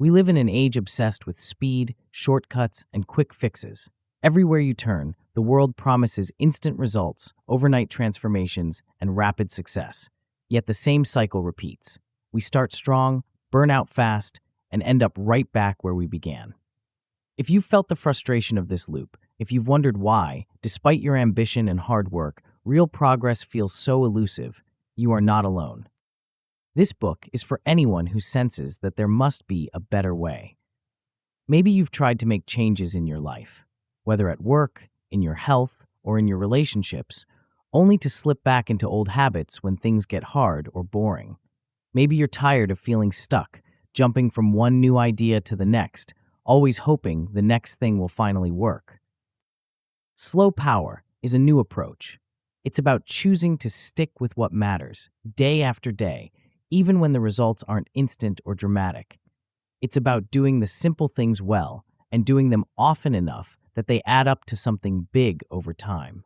We live in an age obsessed with speed, shortcuts, and quick fixes. Everywhere you turn, the world promises instant results, overnight transformations, and rapid success. Yet the same cycle repeats. We start strong, burn out fast, and end up right back where we began. If you've felt the frustration of this loop, if you've wondered why, despite your ambition and hard work, real progress feels so elusive, you are not alone. This book is for anyone who senses that there must be a better way. Maybe you've tried to make changes in your life, whether at work, in your health, or in your relationships, only to slip back into old habits when things get hard or boring. Maybe you're tired of feeling stuck, jumping from one new idea to the next, always hoping the next thing will finally work. Slow power is a new approach. It's about choosing to stick with what matters, day after day, even when the results aren't instant or dramatic. It's about doing the simple things well and doing them often enough that they add up to something big over time.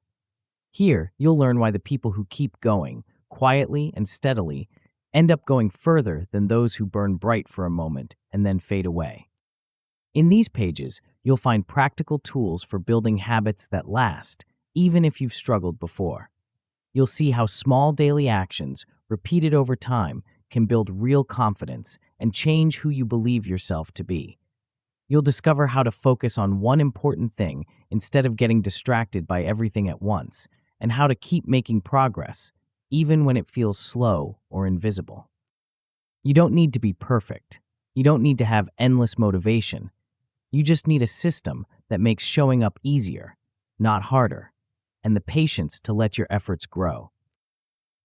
Here, you'll learn why the people who keep going, quietly and steadily, end up going further than those who burn bright for a moment and then fade away. In these pages, you'll find practical tools for building habits that last, even if you've struggled before. You'll see how small daily actions, repeated over time, can build real confidence and change who you believe yourself to be. You'll discover how to focus on one important thing instead of getting distracted by everything at once, and how to keep making progress, even when it feels slow or invisible. You don't need to be perfect. You don't need to have endless motivation. You just need a system that makes showing up easier, not harder, and the patience to let your efforts grow.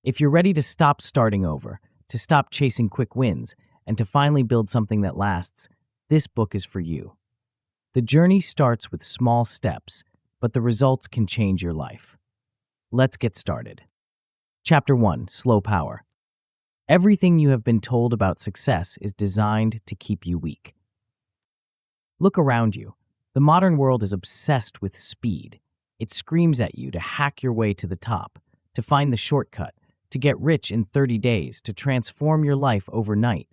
If you're ready to stop starting over, to stop chasing quick wins, and to finally build something that lasts, this book is for you. The journey starts with small steps, but the results can change your life. Let's get started. Chapter 1: Slow Power. Everything you have been told about success is designed to keep you weak. Look around you. The modern world is obsessed with speed. It screams at you to hack your way to the top, to find the shortcut, to get rich in 30 days, to transform your life overnight.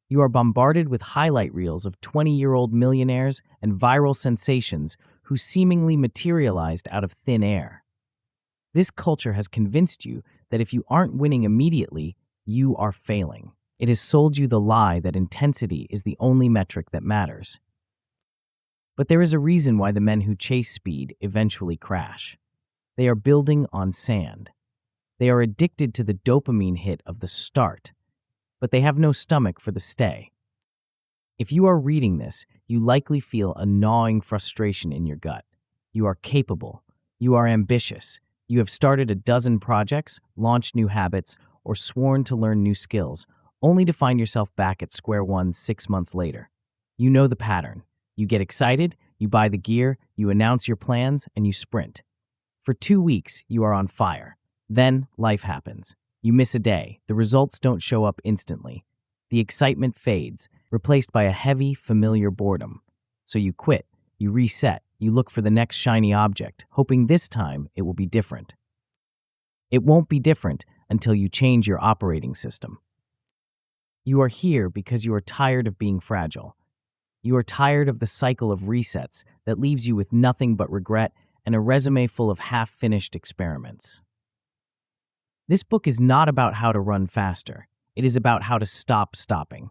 You are bombarded with highlight reels of 20-year-old millionaires and viral sensations who seemingly materialized out of thin air. This culture has convinced you that if you aren't winning immediately, you are failing. It has sold you the lie that intensity is the only metric that matters. But there is a reason why the men who chase speed eventually crash. They are building on sand. They are addicted to the dopamine hit of the start, but they have no stomach for the stay. If you are reading this, you likely feel a gnawing frustration in your gut. You are capable. You are ambitious. You have started a dozen projects, launched new habits, or sworn to learn new skills, only to find yourself back at square one 6 months later. You know the pattern. You get excited, you buy the gear, you announce your plans, and you sprint. For 2 weeks, you are on fire. Then, life happens. You miss a day. The results don't show up instantly. The excitement fades, replaced by a heavy, familiar boredom. So you quit, you reset, you look for the next shiny object, hoping this time it will be different. It won't be different until you change your operating system. You are here because you are tired of being fragile. You are tired of the cycle of resets that leaves you with nothing but regret and a resume full of half-finished experiments. This book is not about how to run faster. It is about how to stop stopping.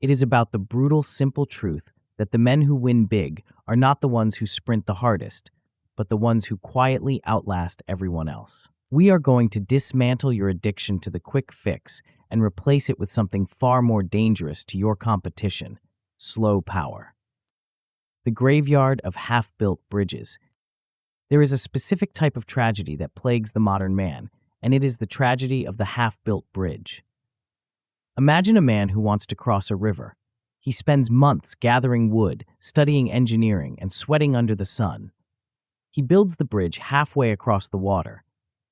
It is about the brutal, simple truth that the men who win big are not the ones who sprint the hardest, but the ones who quietly outlast everyone else. We are going to dismantle your addiction to the quick fix and replace it with something far more dangerous to your competition: slow power. The graveyard of half-built bridges. There is a specific type of tragedy that plagues the modern man, and it is the tragedy of the half-built bridge. Imagine a man who wants to cross a river. He spends months gathering wood, studying engineering, and sweating under the sun. He builds the bridge halfway across the water,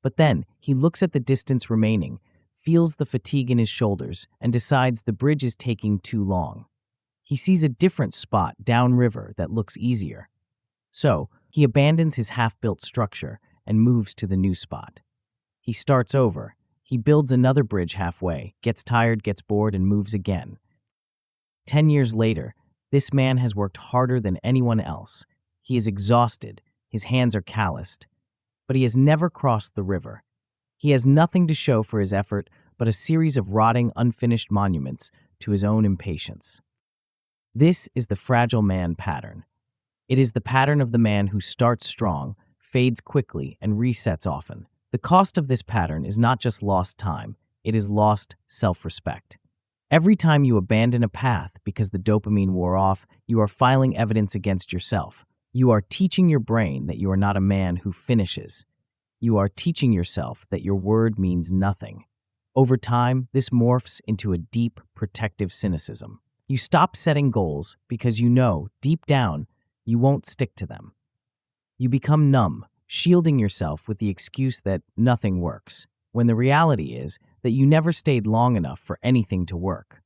but then he looks at the distance remaining, feels the fatigue in his shoulders, and decides the bridge is taking too long. He sees a different spot downriver that looks easier. So, he abandons his half-built structure and moves to the new spot. He starts over. He builds another bridge halfway, gets tired, gets bored, and moves again. 10 years later, this man has worked harder than anyone else. He is exhausted, his hands are calloused, but he has never crossed the river. He has nothing to show for his effort but a series of rotting, unfinished monuments to his own impatience. This is the fragile man pattern. It is the pattern of the man who starts strong, fades quickly, and resets often. The cost of this pattern is not just lost time, it is lost self-respect. Every time you abandon a path because the dopamine wore off, you are filing evidence against yourself. You are teaching your brain that you are not a man who finishes. You are teaching yourself that your word means nothing. Over time, this morphs into a deep, protective cynicism. You stop setting goals because you know, deep down, you won't stick to them. You become numb, shielding yourself with the excuse that nothing works, when the reality is that you never stayed long enough for anything to work.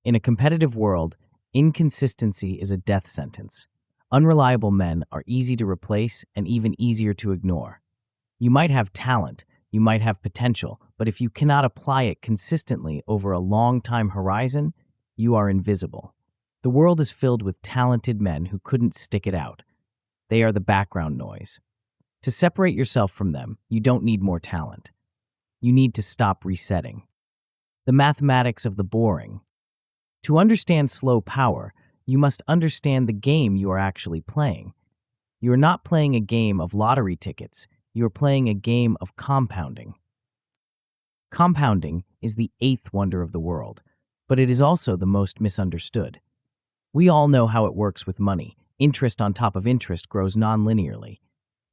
In a competitive world, inconsistency is a death sentence. Unreliable men are easy to replace and even easier to ignore. You might have talent, you might have potential, but if you cannot apply it consistently over a long time horizon, you are invisible. The world is filled with talented men who couldn't stick it out. They are the background noise. To separate yourself from them, you don't need more talent. You need to stop resetting. The mathematics of the boring. To understand slow power, you must understand the game you are actually playing. You are not playing a game of lottery tickets. You are playing a game of compounding. Compounding is the eighth wonder of the world, but it is also the most misunderstood. We all know how it works with money. Interest on top of interest grows non-linearly.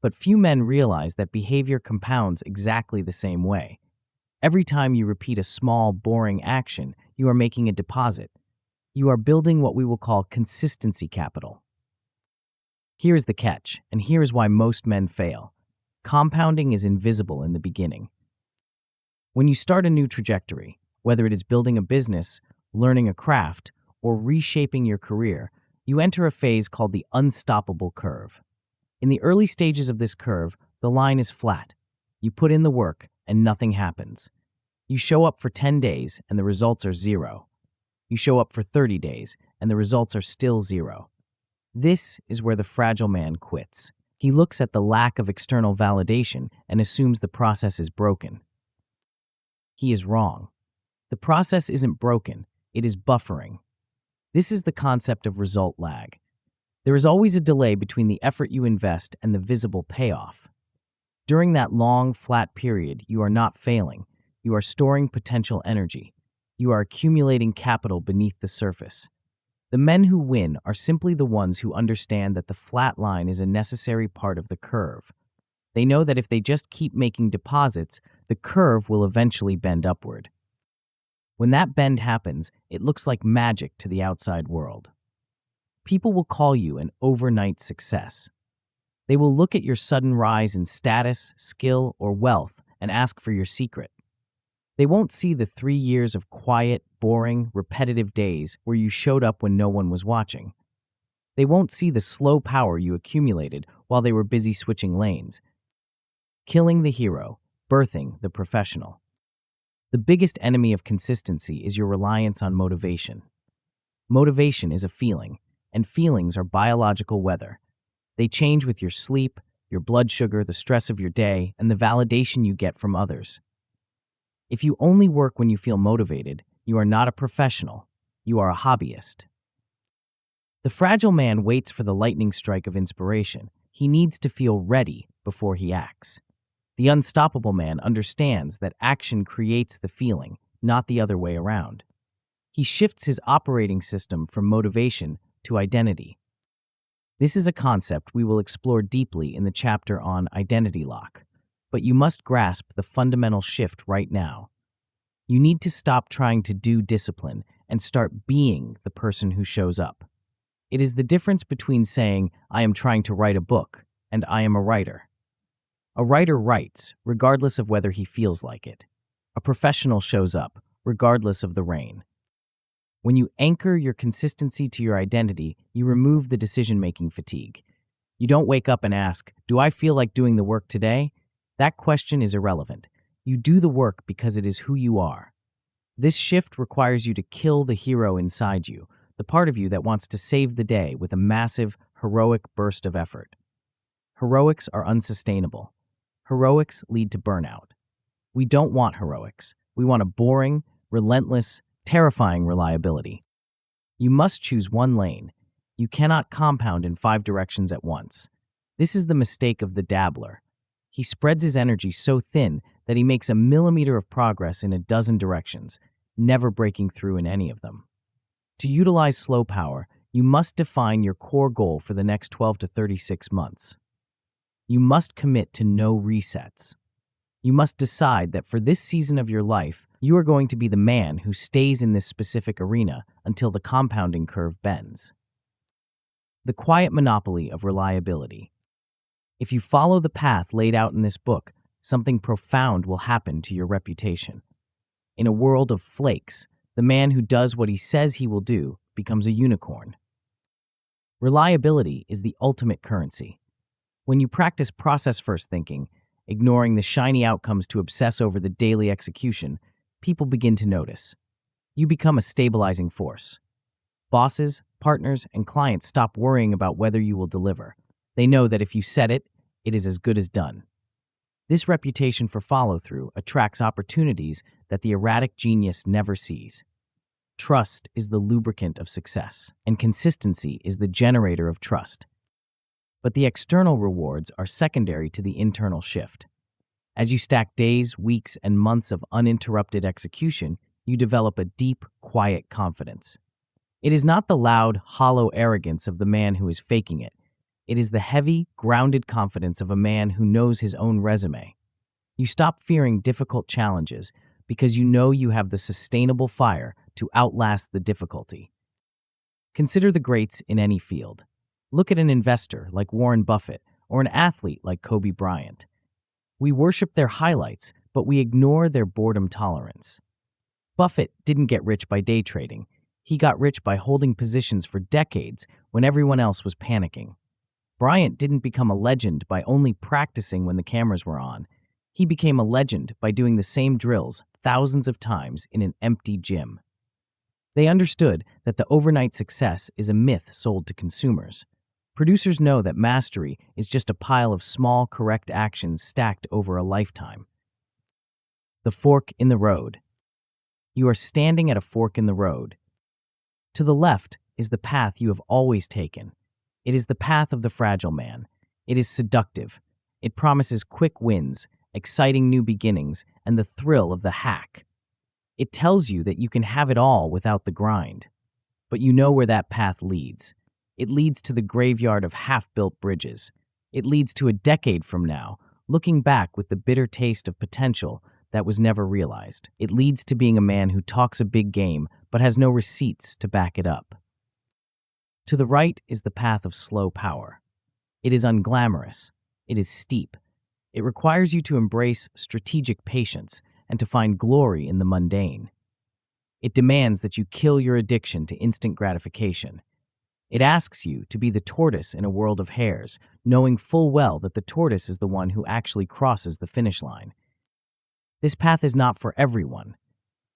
But few men realize that behavior compounds exactly the same way. Every time you repeat a small, boring action, you are making a deposit. You are building what we will call consistency capital. Here is the catch, and here is why most men fail. Compounding is invisible in the beginning. When you start a new trajectory, whether it is building a business, learning a craft, or reshaping your career, you enter a phase called the unstoppable curve. In the early stages of this curve, the line is flat. You put in the work, and nothing happens. You show up for 10 days, and the results are 0. You show up for 30 days, and the results are still 0. This is where the fragile man quits. He looks at the lack of external validation and assumes the process is broken. He is wrong. The process isn't broken, it is buffering. This is the concept of result lag. There is always a delay between the effort you invest and the visible payoff. During that long, flat period, you are not failing. You are storing potential energy. You are accumulating capital beneath the surface. The men who win are simply the ones who understand that the flat line is a necessary part of the curve. They know that if they just keep making deposits, the curve will eventually bend upward. When that bend happens, it looks like magic to the outside world. People will call you an overnight success. They will look at your sudden rise in status, skill, or wealth and ask for your secret. They won't see the 3 years of quiet, boring, repetitive days where you showed up when no one was watching. They won't see the slow power you accumulated while they were busy switching lanes. Killing the hero, birthing the professional. The biggest enemy of consistency is your reliance on motivation. Motivation is a feeling, and feelings are biological weather. They change with your sleep, your blood sugar, the stress of your day, and the validation you get from others. If you only work when you feel motivated, you are not a professional, you are a hobbyist. The fragile man waits for the lightning strike of inspiration. He needs to feel ready before he acts. The unstoppable man understands that action creates the feeling, not the other way around. He shifts his operating system from motivation to identity. This is a concept we will explore deeply in the chapter on identity lock, but you must grasp the fundamental shift right now. You need to stop trying to do discipline and start being the person who shows up. It is the difference between saying, "I am trying to write a book," and "I am a writer." A writer writes, regardless of whether he feels like it. A professional shows up, regardless of the rain. When you anchor your consistency to your identity, you remove the decision-making fatigue. You don't wake up and ask, "Do I feel like doing the work today?" That question is irrelevant. You do the work because it is who you are. This shift requires you to kill the hero inside you, the part of you that wants to save the day with a massive, heroic burst of effort. Heroics are unsustainable. Heroics lead to burnout. We don't want heroics. We want a boring, relentless, terrifying reliability. You must choose one lane. You cannot compound in 5 directions at once. This is the mistake of the dabbler. He spreads his energy so thin that he makes a millimeter of progress in a dozen directions, never breaking through in any of them. To utilize slow power, you must define your core goal for the next 12 to 36 months. You must commit to no resets. You must decide that for this season of your life, you are going to be the man who stays in this specific arena until the compounding curve bends. The quiet monopoly of reliability. If you follow the path laid out in this book, something profound will happen to your reputation. In a world of flakes, the man who does what he says he will do becomes a unicorn. Reliability is the ultimate currency. When you practice process-first thinking, ignoring the shiny outcomes to obsess over the daily execution, people begin to notice. You become a stabilizing force. Bosses, partners, and clients stop worrying about whether you will deliver. They know that if you said it, it is as good as done. This reputation for follow-through attracts opportunities that the erratic genius never sees. Trust is the lubricant of success, and consistency is the generator of trust. But the external rewards are secondary to the internal shift. As you stack days, weeks, and months of uninterrupted execution, you develop a deep, quiet confidence. It is not the loud, hollow arrogance of the man who is faking it. It is the heavy, grounded confidence of a man who knows his own resume. You stop fearing difficult challenges because you know you have the sustainable fire to outlast the difficulty. Consider the greats in any field. Look at an investor like Warren Buffett or an athlete like Kobe Bryant. We worship their highlights, but we ignore their boredom tolerance. Buffett didn't get rich by day trading. He got rich by holding positions for decades when everyone else was panicking. Bryant didn't become a legend by only practicing when the cameras were on. He became a legend by doing the same drills thousands of times in an empty gym. They understood that the overnight success is a myth sold to consumers. Producers know that mastery is just a pile of small, correct actions stacked over a lifetime. The fork in the road. You are standing at a fork in the road. To the left is the path you have always taken. It is the path of the fragile man. It is seductive. It promises quick wins, exciting new beginnings, and the thrill of the hack. It tells you that you can have it all without the grind. But you know where that path leads. It leads to the graveyard of half-built bridges. It leads to a decade from now, looking back with the bitter taste of potential that was never realized. It leads to being a man who talks a big game but has no receipts to back it up. To the right is the path of slow power. It is unglamorous. It is steep. It requires you to embrace strategic patience and to find glory in the mundane. It demands that you kill your addiction to instant gratification. It asks you to be the tortoise in a world of hares, knowing full well that the tortoise is the one who actually crosses the finish line. This path is not for everyone.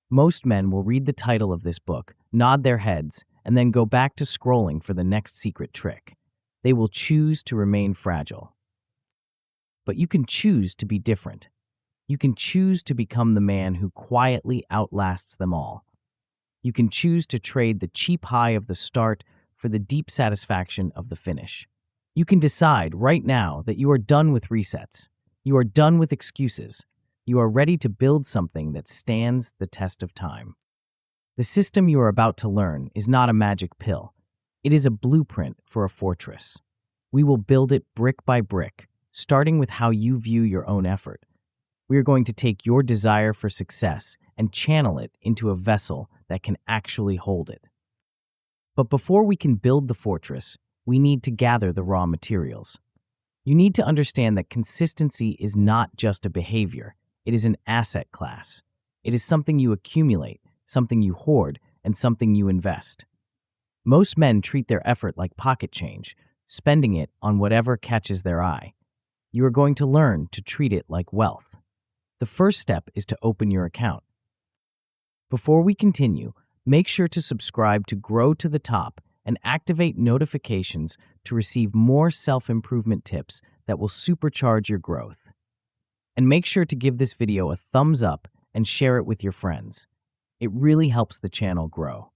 Most men will read the title of this book, nod their heads, and then go back to scrolling for the next secret trick. They will choose to remain fragile. But you can choose to be different. You can choose to become the man who quietly outlasts them all. You can choose to trade the cheap high of the start for the deep satisfaction of the finish. You can decide right now that you are done with resets. You are done with excuses. You are ready to build something that stands the test of time. The system you are about to learn is not a magic pill. It is a blueprint for a fortress. We will build it brick by brick, starting with how you view your own effort. We are going to take your desire for success and channel it into a vessel that can actually hold it. But before we can build the fortress, we need to gather the raw materials. You need to understand that consistency is not just a behavior. It is an asset class. It is something you accumulate, something you hoard, and something you invest. Most men treat their effort like pocket change, spending it on whatever catches their eye. You are going to learn to treat it like wealth. The first step is to open your account. Before we continue, make sure to subscribe to Grow to the Top and activate notifications to receive more self-improvement tips that will supercharge your growth. And make sure to give this video a thumbs up and share it with your friends. It really helps the channel grow.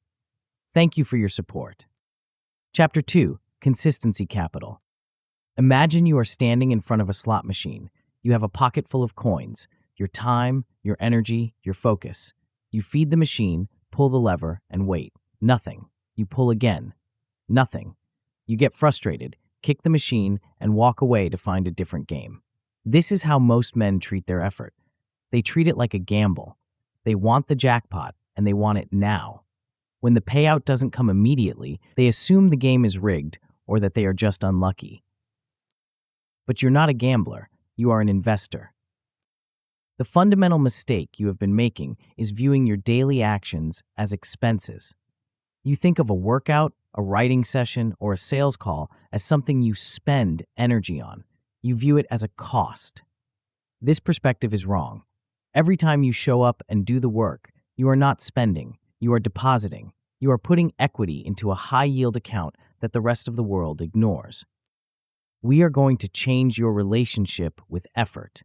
Thank you for your support. Chapter 2, Consistency Capital. Imagine you are standing in front of a slot machine. You have a pocket full of coins, your time, your energy, your focus. You feed the machine, pull the lever, and wait. Nothing. You pull again. Nothing. You get frustrated, kick the machine, and walk away to find a different game. This is how most men treat their effort. They treat it like a gamble. They want the jackpot, and they want it now. When the payout doesn't come immediately, they assume the game is rigged or that they are just unlucky. But you're not a gambler. You are an investor. The fundamental mistake you have been making is viewing your daily actions as expenses. You think of a workout, a writing session, or a sales call as something you spend energy on. You view it as a cost. This perspective is wrong. Every time you show up and do the work, you are not spending, you are depositing. You are putting equity into a high-yield account that the rest of the world ignores. We are going to change your relationship with effort.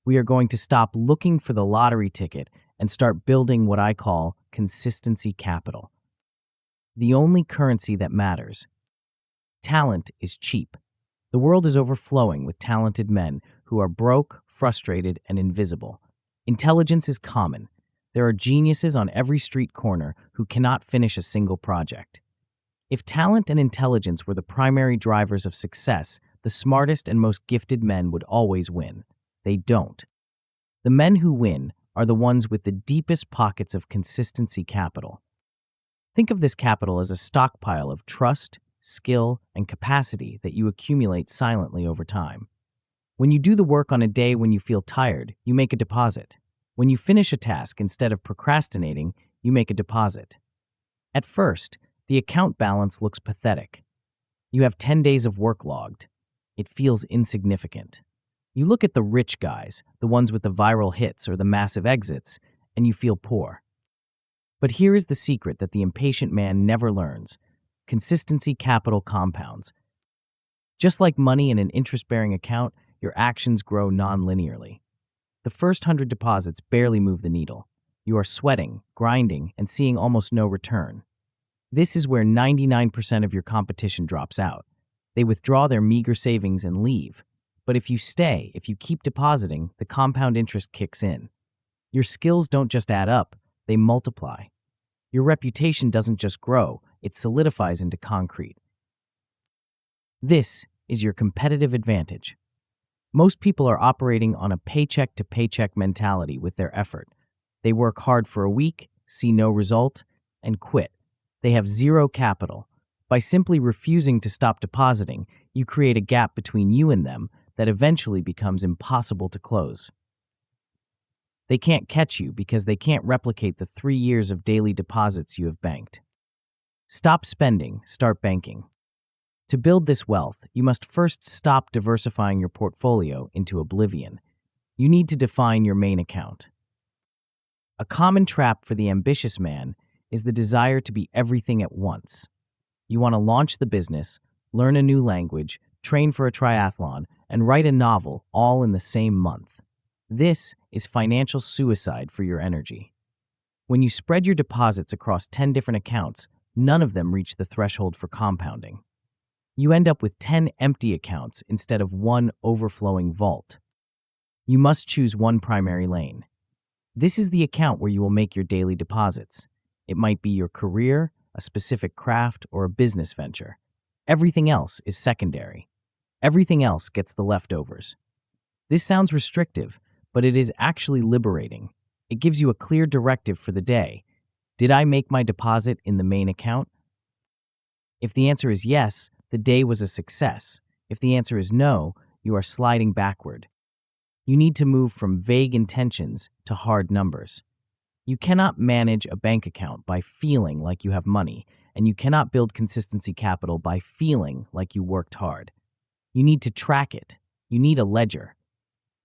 We are going to stop looking for the lottery ticket and start building what I call consistency capital. The only currency that matters. Talent is cheap. The world is overflowing with talented men who are broke, frustrated, and invisible. Intelligence is common. There are geniuses on every street corner who cannot finish a single project. If talent and intelligence were the primary drivers of success, the smartest and most gifted men would always win. They don't. The men who win are the ones with the deepest pockets of consistency capital. Think of this capital as a stockpile of trust, skill, and capacity that you accumulate silently over time. When you do the work on a day when you feel tired, you make a deposit. When you finish a task instead of procrastinating, you make a deposit. At first, the account balance looks pathetic. You have 10 days of work logged. It feels insignificant. You look at the rich guys, the ones with the viral hits or the massive exits, and you feel poor. But here is the secret that the impatient man never learns. Consistency capital compounds. Just like money in an interest-bearing account, your actions grow non-linearly. The first 100 deposits barely move the needle. You are sweating, grinding, and seeing almost no return. This is where 99% of your competition drops out. They withdraw their meager savings and leave. But if you stay, if you keep depositing, the compound interest kicks in. Your skills don't just add up, they multiply. Your reputation doesn't just grow, it solidifies into concrete. This is your competitive advantage. Most people are operating on a paycheck-to-paycheck mentality with their effort. They work hard for a week, see no result, and quit. They have zero capital. By simply refusing to stop depositing, you create a gap between you and them that eventually becomes impossible to close. They can't catch you because they can't replicate the 3 years of daily deposits you have banked. Stop spending, start banking. To build this wealth, you must first stop diversifying your portfolio into oblivion. You need to define your main account. A common trap for the ambitious man is the desire to be everything at once. You want to launch the business, learn a new language, train for a triathlon, and write a novel all in the same month. This is financial suicide for your energy. When you spread your deposits across 10 different accounts, none of them reach the threshold for compounding. You end up with 10 empty accounts instead of one overflowing vault. You must choose one primary lane. This is the account where you will make your daily deposits. It might be your career, a specific craft, or a business venture. Everything else is secondary. Everything else gets the leftovers. This sounds restrictive, but it is actually liberating. It gives you a clear directive for the day. Did I make my deposit in the main account? If the answer is yes, the day was a success. If the answer is no, you are sliding backward. You need to move from vague intentions to hard numbers. You cannot manage a bank account by feeling like you have money, and you cannot build consistency capital by feeling like you worked hard. You need to track it. You need a ledger.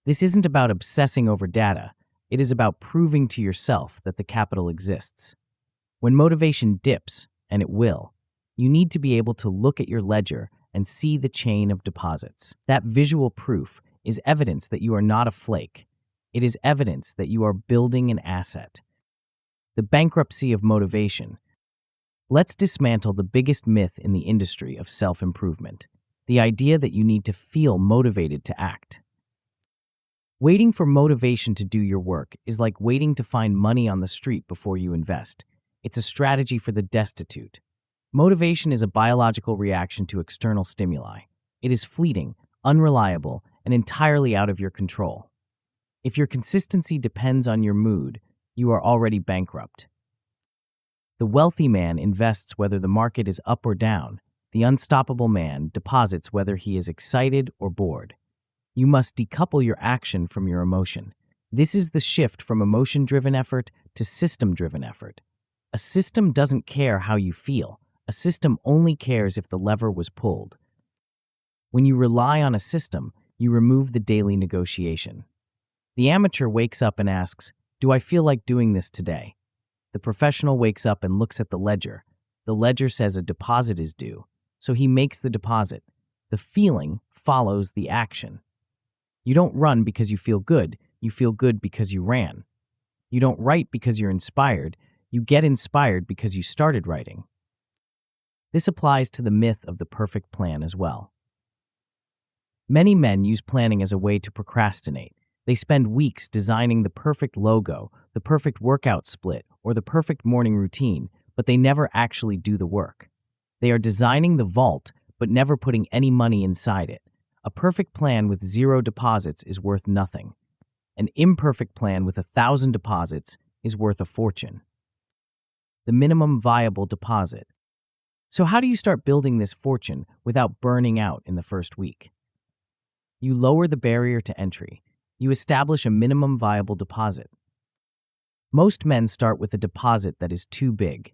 This isn't about obsessing over data. It is about proving to yourself that the capital exists. When motivation dips, and it will, you need to be able to look at your ledger and see the chain of deposits. That visual proof is evidence that you are not a flake. It is evidence that you are building an asset. The bankruptcy of motivation. Let's dismantle the biggest myth in the industry of self-improvement, the idea that you need to feel motivated to act. Waiting for motivation to do your work is like waiting to find money on the street before you invest. It's a strategy for the destitute. Motivation is a biological reaction to external stimuli. It is fleeting, unreliable, and entirely out of your control. If your consistency depends on your mood, you are already bankrupt. The wealthy man invests whether the market is up or down. The unstoppable man deposits whether he is excited or bored. You must decouple your action from your emotion. This is the shift from emotion-driven effort to system-driven effort. A system doesn't care how you feel. A system only cares if the lever was pulled. When you rely on a system, you remove the daily negotiation. The amateur wakes up and asks, "Do I feel like doing this today?" The professional wakes up and looks at the ledger. The ledger says a deposit is due, so he makes the deposit. The feeling follows the action. You don't run because you feel good because you ran. You don't write because you're inspired, you get inspired because you started writing. This applies to the myth of the perfect plan as well. Many men use planning as a way to procrastinate. They spend weeks designing the perfect logo, the perfect workout split, or the perfect morning routine, but they never actually do the work. They are designing the vault, but never putting any money inside it. A perfect plan with 0 deposits is worth nothing. An imperfect plan with 1,000 deposits is worth a fortune. The minimum viable deposit. So how do you start building this fortune without burning out in the first week? You lower the barrier to entry. You establish a minimum viable deposit. Most men start with a deposit that is too big.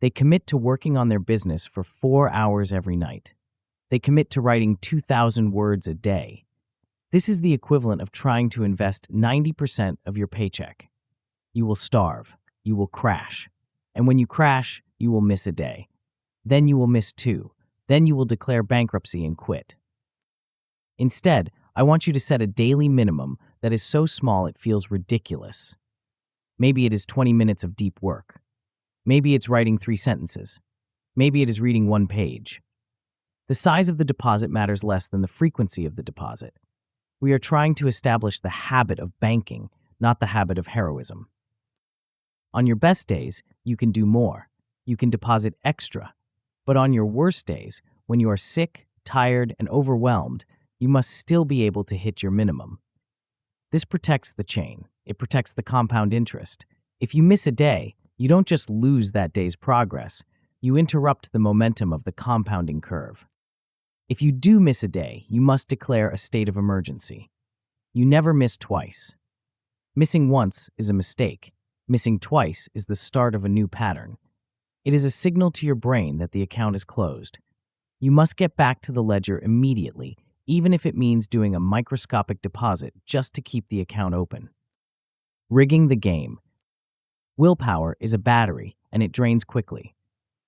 They commit to working on their business for 4 hours every night. They commit to writing 2,000 words a day. This is the equivalent of trying to invest 90% of your paycheck. You will starve. You will crash. And when you crash, you will miss a day. Then you will miss 2. Then you will declare bankruptcy and quit. Instead, I want you to set a daily minimum that is so small it feels ridiculous. Maybe it is 20 minutes of deep work. Maybe it's writing 3 sentences. Maybe it is reading 1 page. The size of the deposit matters less than the frequency of the deposit. We are trying to establish the habit of banking, not the habit of heroism. On your best days, you can do more. You can deposit extra. But on your worst days, when you are sick, tired, and overwhelmed, you must still be able to hit your minimum. This protects the chain. It protects the compound interest. If you miss a day, you don't just lose that day's progress. You interrupt the momentum of the compounding curve. If you do miss a day, you must declare a state of emergency. You never miss twice. Missing once is a mistake. Missing twice is the start of a new pattern. It is a signal to your brain that the account is closed. You must get back to the ledger immediately, even if it means doing a microscopic deposit just to keep the account open. Rigging the game. Willpower is a battery, and it drains quickly.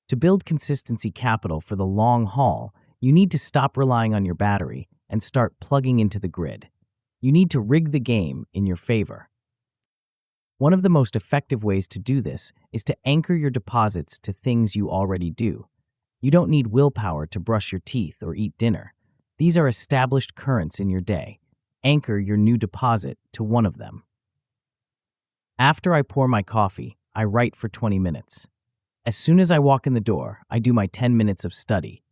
To build consistency capital for the long haul, you need to stop relying on your battery and start plugging into the grid. You need to rig the game in your favor. One of the most effective ways to do this is to anchor your deposits to things you already do. You don't need willpower to brush your teeth or eat dinner. These are established currents in your day. Anchor your new deposit to one of them. After I pour my coffee, I write for 20 minutes. As soon as I walk in the door, I do my 10 minutes of study.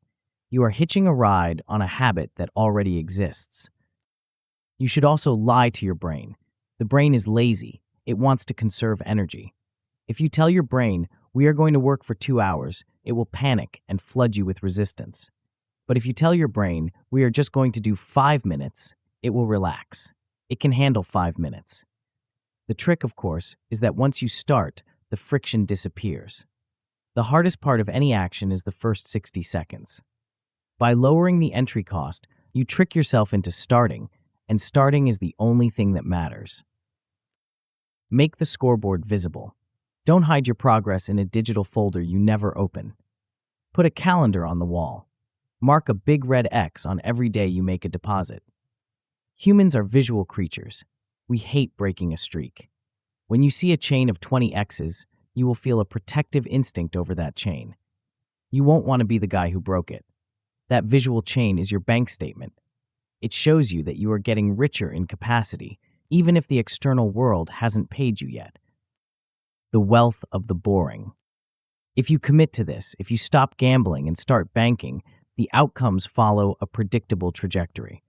You are hitching a ride on a habit that already exists. You should also lie to your brain. The brain is lazy. It wants to conserve energy. If you tell your brain, "We are going to work for 2 hours," it will panic and flood you with resistance. But if you tell your brain, "We are just going to do 5 minutes," it will relax. It can handle 5 minutes. The trick, of course, is that once you start, the friction disappears. The hardest part of any action is the first 60 seconds. By lowering the entry cost, you trick yourself into starting, and starting is the only thing that matters. Make the scoreboard visible. Don't hide your progress in a digital folder you never open. Put a calendar on the wall. Mark a big red X on every day you make a deposit. Humans are visual creatures. We hate breaking a streak. When you see a chain of 20 X's, you will feel a protective instinct over that chain. You won't want to be the guy who broke it. That visual chain is your bank statement. It shows you that you are getting richer in capacity, even if the external world hasn't paid you yet. The wealth of the boring. If you commit to this, if you stop gambling and start banking, the outcomes follow a predictable trajectory.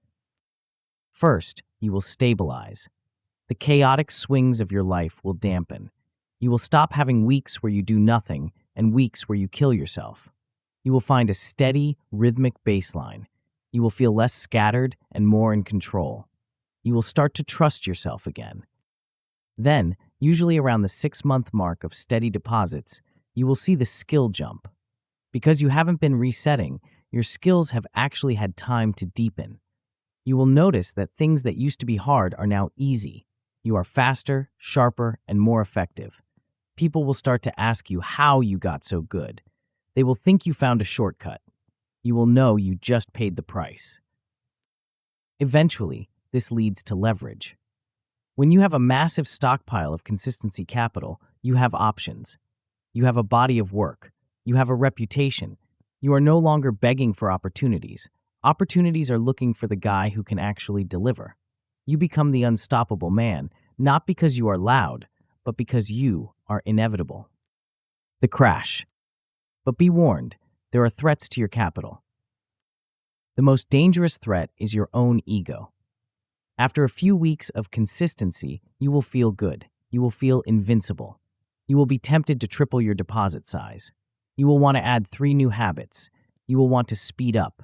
First, you will stabilize. The chaotic swings of your life will dampen. You will stop having weeks where you do nothing and weeks where you kill yourself. You will find a steady, rhythmic baseline. You will feel less scattered and more in control. You will start to trust yourself again. Then, usually around the 6-month mark of steady deposits, you will see the skill jump. Because you haven't been resetting, your skills have actually had time to deepen. You will notice that things that used to be hard are now easy. You are faster, sharper, and more effective. People will start to ask you how you got so good. They will think you found a shortcut. You will know you just paid the price. Eventually, this leads to leverage. When you have a massive stockpile of consistency capital, you have options. You have a body of work. You have a reputation. You are no longer begging for opportunities. Opportunities are looking for the guy who can actually deliver. You become the unstoppable man, not because you are loud, but because you are inevitable. The crash. But be warned, there are threats to your capital. The most dangerous threat is your own ego. After a few weeks of consistency, you will feel good. You will feel invincible. You will be tempted to triple your deposit size. You will want to add 3 new habits. You will want to speed up.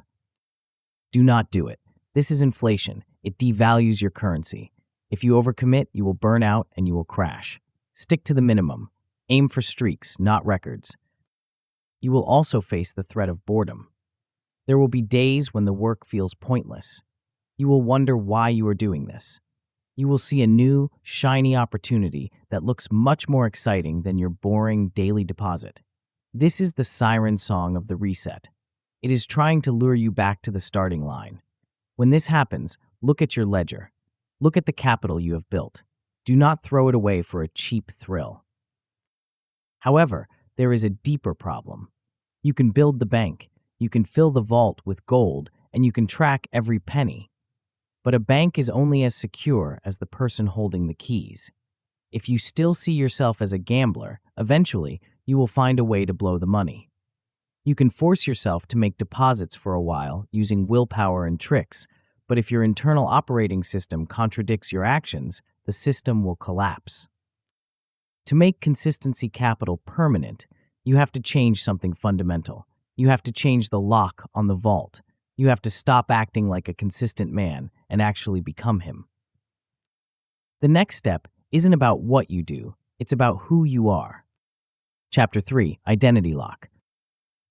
Do not do it. This is inflation. It devalues your currency. If you overcommit, you will burn out and you will crash. Stick to the minimum. Aim for streaks, not records. You will also face the threat of boredom. There will be days when the work feels pointless. You will wonder why you are doing this. You will see a new, shiny opportunity that looks much more exciting than your boring daily deposit. This is the siren song of the reset. It is trying to lure you back to the starting line. When this happens, look at your ledger. Look at the capital you have built. Do not throw it away for a cheap thrill. However, there is a deeper problem. You can build the bank, you can fill the vault with gold, and you can track every penny. But a bank is only as secure as the person holding the keys. If you still see yourself as a gambler, eventually you will find a way to blow the money. You can force yourself to make deposits for a while using willpower and tricks, but if your internal operating system contradicts your actions, the system will collapse. To make consistency capital permanent, you have to change something fundamental. You have to change the lock on the vault. You have to stop acting like a consistent man and actually become him. The next step isn't about what you do, it's about who you are. Chapter 3, Identity Lock.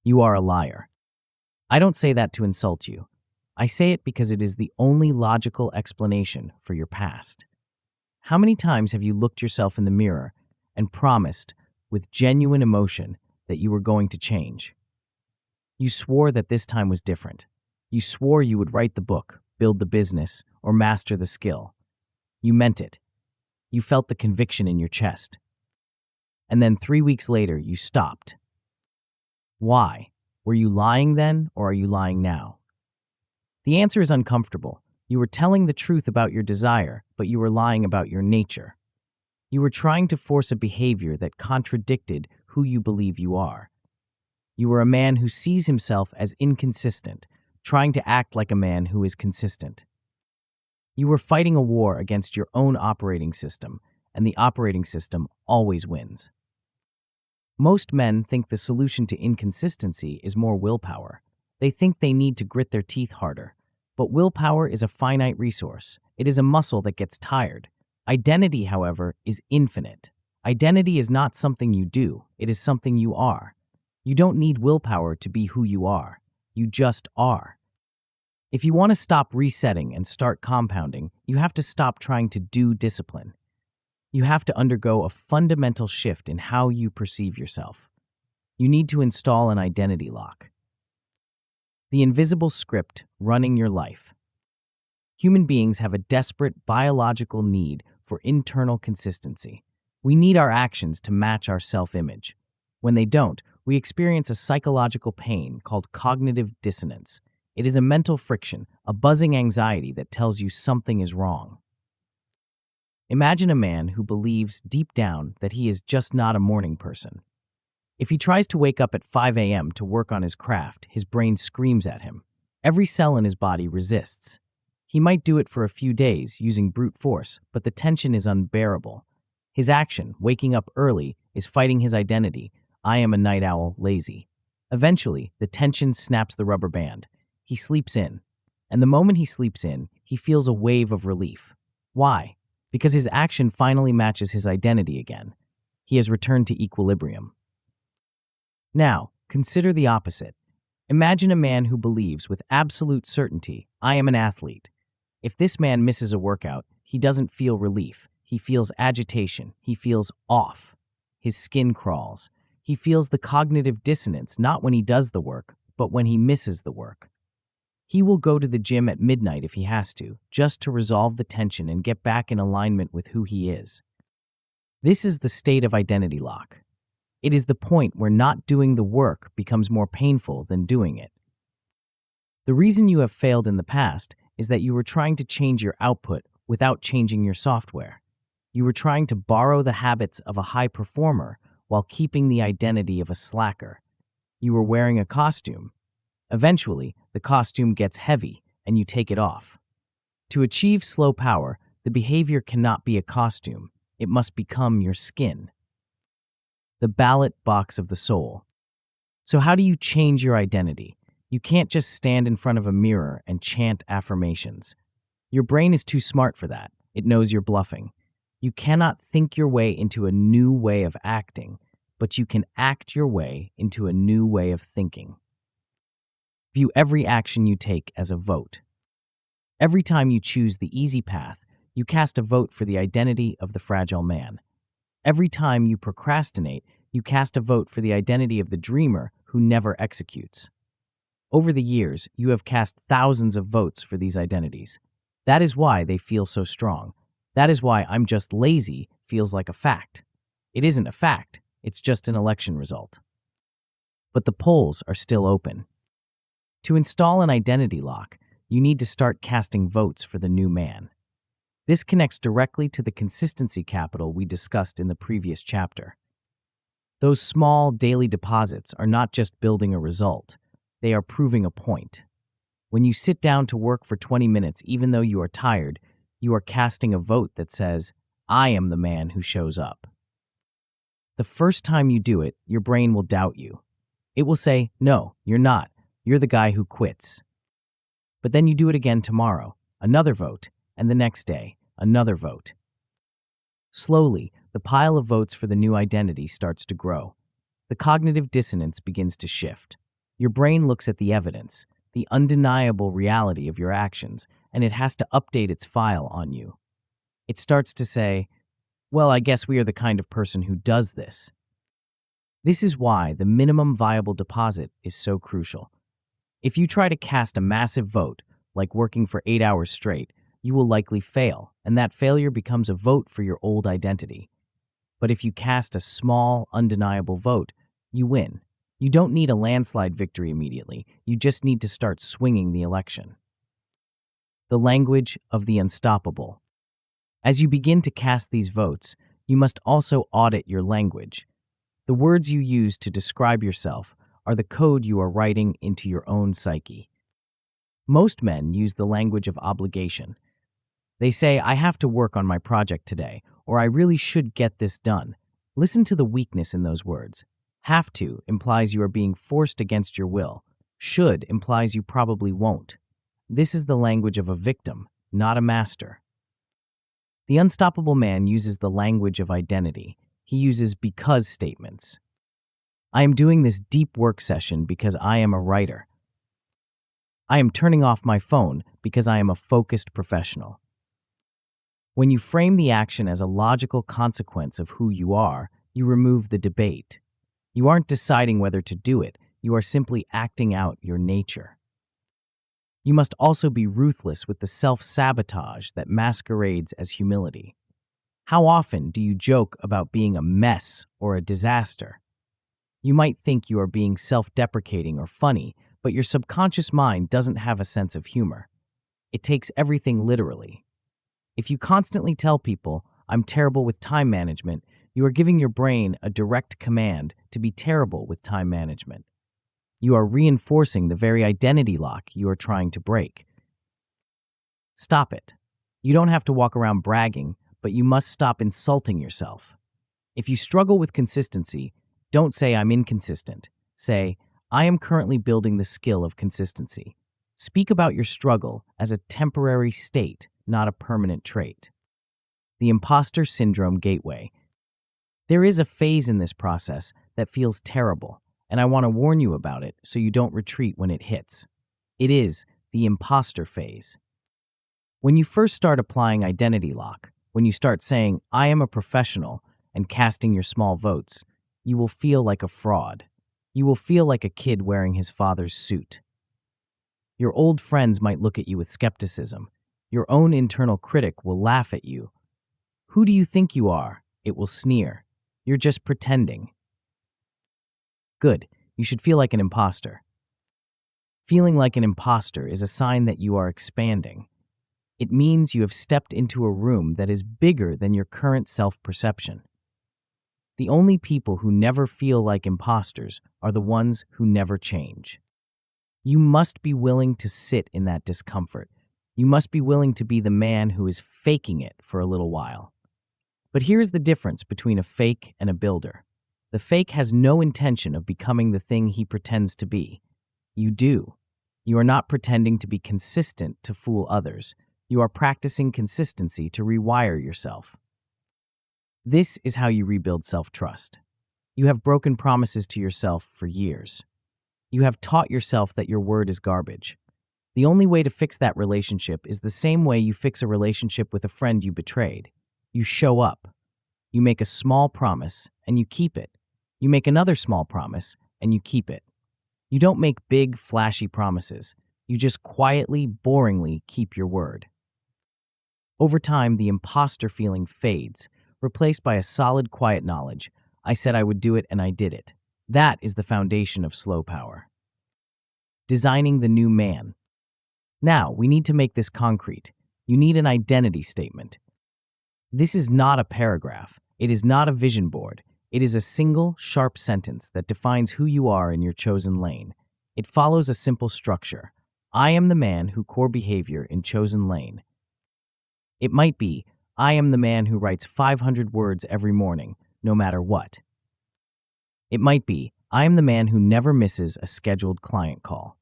You are a liar. I don't say that to insult you. I say it because it is the only logical explanation for your past. How many times have you looked yourself in the mirror and promised, with genuine emotion, that you were going to change? You swore that this time was different. You swore you would write the book, build the business, or master the skill. You meant it. You felt the conviction in your chest. And then 3 weeks later, you stopped. Why? Were you lying then, or are you lying now? The answer is uncomfortable. You were telling the truth about your desire, but you were lying about your nature. You were trying to force a behavior that contradicted who you believe you are. You were a man who sees himself as inconsistent, trying to act like a man who is consistent. You were fighting a war against your own operating system, and the operating system always wins. Most men think the solution to inconsistency is more willpower. They think they need to grit their teeth harder. But willpower is a finite resource. It is a muscle that gets tired. Identity, however, is infinite. Identity is not something you do. It is something you are. You don't need willpower to be who you are. You just are. If you want to stop resetting and start compounding, you have to stop trying to do discipline. You have to undergo a fundamental shift in how you perceive yourself. You need to install an identity lock. The invisible script running your life. Human beings have a desperate biological need for internal consistency. We need our actions to match our self-image. When they don't, we experience a psychological pain called cognitive dissonance. It is a mental friction, a buzzing anxiety that tells you something is wrong. Imagine a man who believes deep down that he is just not a morning person. If he tries to wake up at 5 a.m. to work on his craft, his brain screams at him. Every cell in his body resists. He might do it for a few days using brute force, but the tension is unbearable. His action, waking up early, is fighting his identity. I am a night owl, lazy. Eventually, the tension snaps the rubber band. He sleeps in. And the moment he sleeps in, he feels a wave of relief. Why? Because his action finally matches his identity again. He has returned to equilibrium. Now, consider the opposite. Imagine a man who believes with absolute certainty, I am an athlete. If this man misses a workout, he doesn't feel relief. He feels agitation. He feels off. His skin crawls. He feels the cognitive dissonance not when he does the work, but when he misses the work. He will go to the gym at midnight if he has to, just to resolve the tension and get back in alignment with who he is. This is the state of identity lock. It is the point where not doing the work becomes more painful than doing it. The reason you have failed in the past is that you were trying to change your output without changing your software. You were trying to borrow the habits of a high performer while keeping the identity of a slacker. You were wearing a costume. Eventually, the costume gets heavy and you take it off. To achieve slow power, the behavior cannot be a costume. It must become your skin. The ballot box of the soul. So how do you change your identity? You can't just stand in front of a mirror and chant affirmations. Your brain is too smart for that. It knows you're bluffing. You cannot think your way into a new way of acting, but you can act your way into a new way of thinking. View every action you take as a vote. Every time you choose the easy path, you cast a vote for the identity of the fragile man. Every time you procrastinate, you cast a vote for the identity of the dreamer who never executes. Over the years, you have cast thousands of votes for these identities. That is why they feel so strong. That is why I'm just lazy feels like a fact. It isn't a fact, it's just an election result. But the polls are still open. To install an identity lock, you need to start casting votes for the new man. This connects directly to the consistency capital we discussed in the previous chapter. Those small daily deposits are not just building a result, they are proving a point. When you sit down to work for 20 minutes, even though you are tired, you are casting a vote that says, I am the man who shows up. The first time you do it, your brain will doubt you. It will say, no, you're not. You're the guy who quits. But then you do it again tomorrow, another vote, and the next day, another vote. Slowly, the pile of votes for the new identity starts to grow. The cognitive dissonance begins to shift. Your brain looks at the evidence, the undeniable reality of your actions, and it has to update its file on you. It starts to say, well, I guess we are the kind of person who does this. This is why the minimum viable deposit is so crucial. If you try to cast a massive vote, like working for 8 hours straight, you will likely fail, and that failure becomes a vote for your old identity. But if you cast a small, undeniable vote, you win. You don't need a landslide victory immediately, you just need to start swinging the election. The language of the unstoppable. As you begin to cast these votes, you must also audit your language. The words you use to describe yourself are the code you are writing into your own psyche. Most men use the language of obligation. They say, I have to work on my project today, or I really should get this done. Listen to the weakness in those words. Have to implies you are being forced against your will. Should implies you probably won't. This is the language of a victim, not a master. The unstoppable man uses the language of identity. He uses because statements. I am doing this deep work session because I am a writer. I am turning off my phone because I am a focused professional. When you frame the action as a logical consequence of who you are, you remove the debate. You aren't deciding whether to do it, you are simply acting out your nature. You must also be ruthless with the self-sabotage that masquerades as humility. How often do you joke about being a mess or a disaster? You might think you are being self-deprecating or funny, but your subconscious mind doesn't have a sense of humor. It takes everything literally. If you constantly tell people, "I'm terrible with time management," you are giving your brain a direct command to be terrible with time management. You are reinforcing the very identity lock you are trying to break. Stop it. You don't have to walk around bragging, but you must stop insulting yourself. If you struggle with consistency, don't say "I'm inconsistent." Say, "I am currently building the skill of consistency." Speak about your struggle as a temporary state, not a permanent trait. The imposter syndrome gateway. There is a phase in this process that feels terrible, and I want to warn you about it so you don't retreat when it hits. It is the imposter phase. When you first start applying identity lock, when you start saying, "I am a professional," and casting your small votes, you will feel like a fraud. You will feel like a kid wearing his father's suit. Your old friends might look at you with skepticism. Your own internal critic will laugh at you. "Who do you think you are?" it will sneer. "You're just pretending." Good, you should feel like an imposter. Feeling like an imposter is a sign that you are expanding. It means you have stepped into a room that is bigger than your current self-perception. The only people who never feel like imposters are the ones who never change. You must be willing to sit in that discomfort. You must be willing to be the man who is faking it for a little while. But here's the difference between a fake and a builder. The fake has no intention of becoming the thing he pretends to be. You do. You are not pretending to be consistent to fool others. You are practicing consistency to rewire yourself. This is how you rebuild self-trust. You have broken promises to yourself for years. You have taught yourself that your word is garbage. The only way to fix that relationship is the same way you fix a relationship with a friend you betrayed. You show up. You make a small promise, and you keep it. You make another small promise, and you keep it. You don't make big, flashy promises. You just quietly, boringly keep your word. Over time, the imposter feeling fades, replaced by a solid, quiet knowledge. I said I would do it, and I did it. That is the foundation of slow power. Designing the new man. Now, we need to make this concrete. You need an identity statement. This is not a paragraph. It is not a vision board. It is a single, sharp sentence that defines who you are in your chosen lane. It follows a simple structure. I am the man who core behavior in chosen lane. It might be, I am the man who writes 500 words every morning, no matter what. It might be, I am the man who never misses a scheduled client call.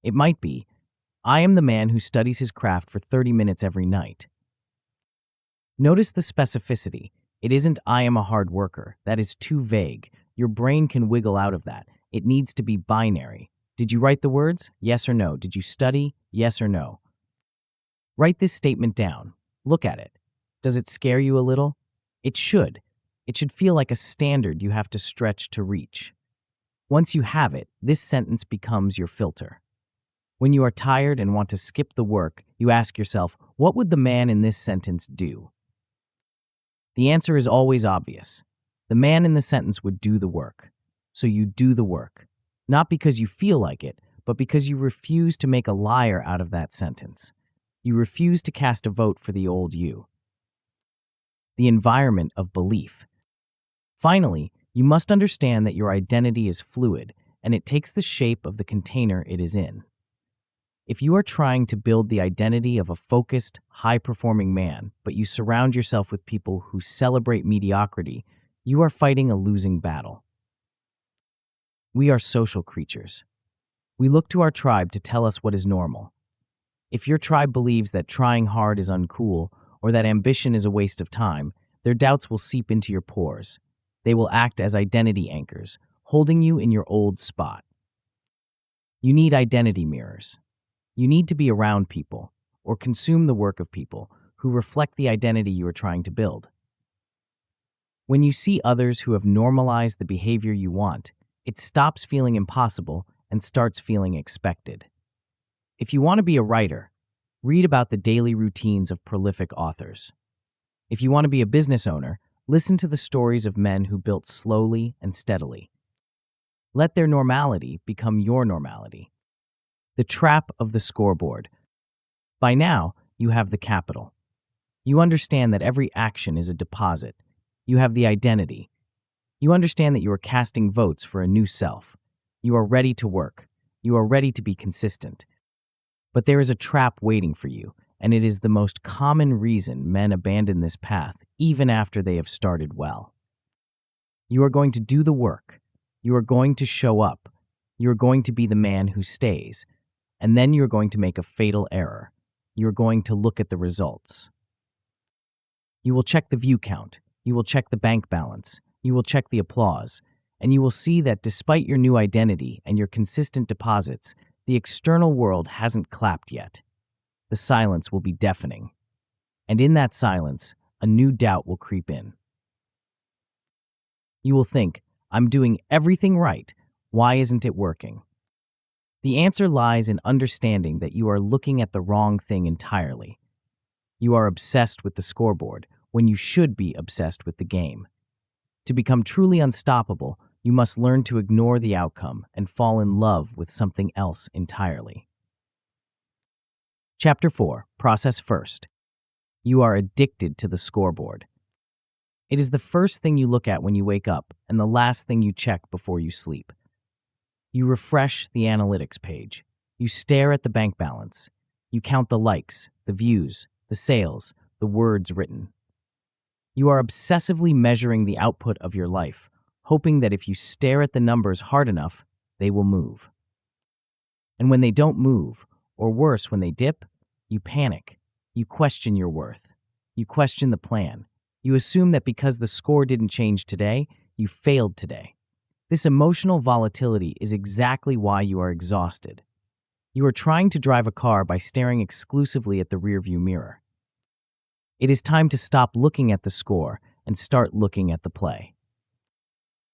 It might be, I am the man who studies his craft for 30 minutes every night. Notice the specificity. It isn't "I am a hard worker." That is too vague. Your brain can wiggle out of that. It needs to be binary. Did you write the words? Yes or no. Did you study? Yes or no. Write this statement down. Look at it. Does it scare you a little? It should. It should feel like a standard you have to stretch to reach. Once you have it, this sentence becomes your filter. When you are tired and want to skip the work, you ask yourself, what would the man in this sentence do? The answer is always obvious. The man in the sentence would do the work. So you do the work. Not because you feel like it, but because you refuse to make a liar out of that sentence. You refuse to cast a vote for the old you. The environment of belief. Finally, you must understand that your identity is fluid, and it takes the shape of the container it is in. If you are trying to build the identity of a focused, high-performing man, but you surround yourself with people who celebrate mediocrity, you are fighting a losing battle. We are social creatures. We look to our tribe to tell us what is normal. If your tribe believes that trying hard is uncool or that ambition is a waste of time, their doubts will seep into your pores. They will act as identity anchors, holding you in your old spot. You need identity mirrors. You need to be around people, or consume the work of people, who reflect the identity you are trying to build. When you see others who have normalized the behavior you want, it stops feeling impossible and starts feeling expected. If you want to be a writer, read about the daily routines of prolific authors. If you want to be a business owner, listen to the stories of men who built slowly and steadily. Let their normality become your normality. The trap of the scoreboard. By now, you have the capital. You understand that every action is a deposit. You have the identity. You understand that you are casting votes for a new self. You are ready to work. You are ready to be consistent. But there is a trap waiting for you, and it is the most common reason men abandon this path even after they have started well. You are going to do the work. You are going to show up. You are going to be the man who stays. And then you are going to make a fatal error. You are going to look at the results. You will check the view count. You will check the bank balance. You will check the applause. And you will see that despite your new identity and your consistent deposits, the external world hasn't clapped yet. The silence will be deafening. And in that silence, a new doubt will creep in. You will think, I'm doing everything right. Why isn't it working? The answer lies in understanding that you are looking at the wrong thing entirely. You are obsessed with the scoreboard when you should be obsessed with the game. To become truly unstoppable, you must learn to ignore the outcome and fall in love with something else entirely. Chapter 4. Process First. You are addicted to the scoreboard. It is the first thing you look at when you wake up and the last thing you check before you sleep. You refresh the analytics page. You stare at the bank balance. You count the likes, the views, the sales, the words written. You are obsessively measuring the output of your life, hoping that if you stare at the numbers hard enough, they will move. And when they don't move, or worse, when they dip, you panic. You question your worth. You question the plan. You assume that because the score didn't change today, you failed today. This emotional volatility is exactly why you are exhausted. You are trying to drive a car by staring exclusively at the rearview mirror. It is time to stop looking at the score and start looking at the play.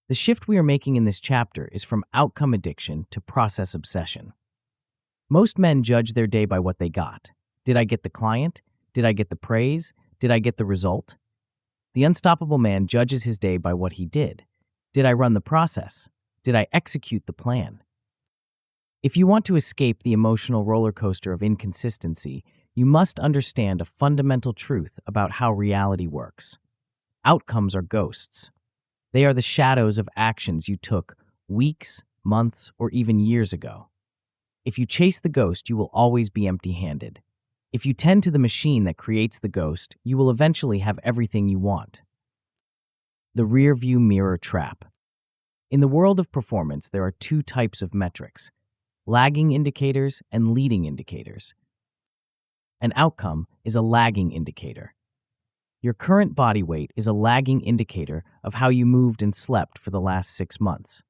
The shift we are making in this chapter is from outcome addiction to process obsession. Most men judge their day by what they got. Did I get the client? Did I get the praise? Did I get the result? The unstoppable man judges his day by what he did. Did I run the process? Did I execute the plan? If you want to escape the emotional roller coaster of inconsistency, you must understand a fundamental truth about how reality works. Outcomes are ghosts. They are the shadows of actions you took weeks, months, or even years ago. If you chase the ghost, you will always be empty-handed. If you tend to the machine that creates the ghost, you will eventually have everything you want. The rearview mirror trap. In the world of performance, there are two types of metrics: lagging indicators and leading indicators. An outcome is a lagging indicator. Your current body weight is a lagging indicator of how you moved and slept for the last 6 months.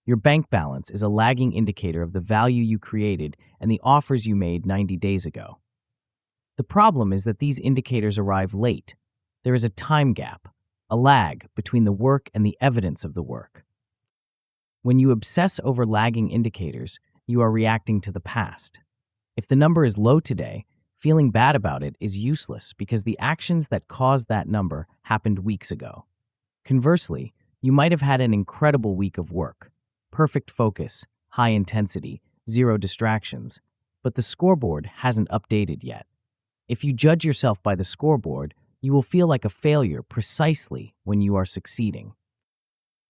Your bank balance is a lagging indicator of the value you created and the offers you made 90 days ago. The problem is that these indicators arrive late. There is a time gap, a lag between the work and the evidence of the work. When you obsess over lagging indicators, you are reacting to the past. If the number is low today, feeling bad about it is useless because the actions that caused that number happened weeks ago. Conversely, you might have had an incredible week of work, perfect focus, high intensity, 0 distractions, but the scoreboard hasn't updated yet. If you judge yourself by the scoreboard, you will feel like a failure precisely when you are succeeding.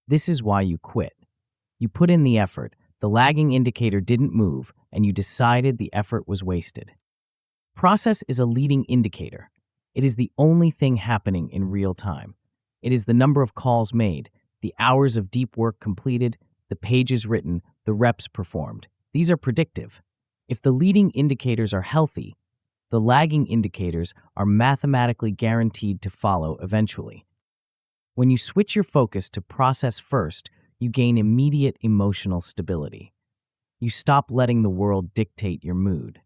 This is why you quit. You put in the effort, the lagging indicator didn't move, and you decided the effort was wasted. Process is a leading indicator. It is the only thing happening in real time. It is the number of calls made, the hours of deep work completed, the pages written, the reps performed. These are predictive. If the leading indicators are healthy, the lagging indicators are mathematically guaranteed to follow eventually. When you switch your focus to process first, you gain immediate emotional stability. You stop letting the world dictate your mood.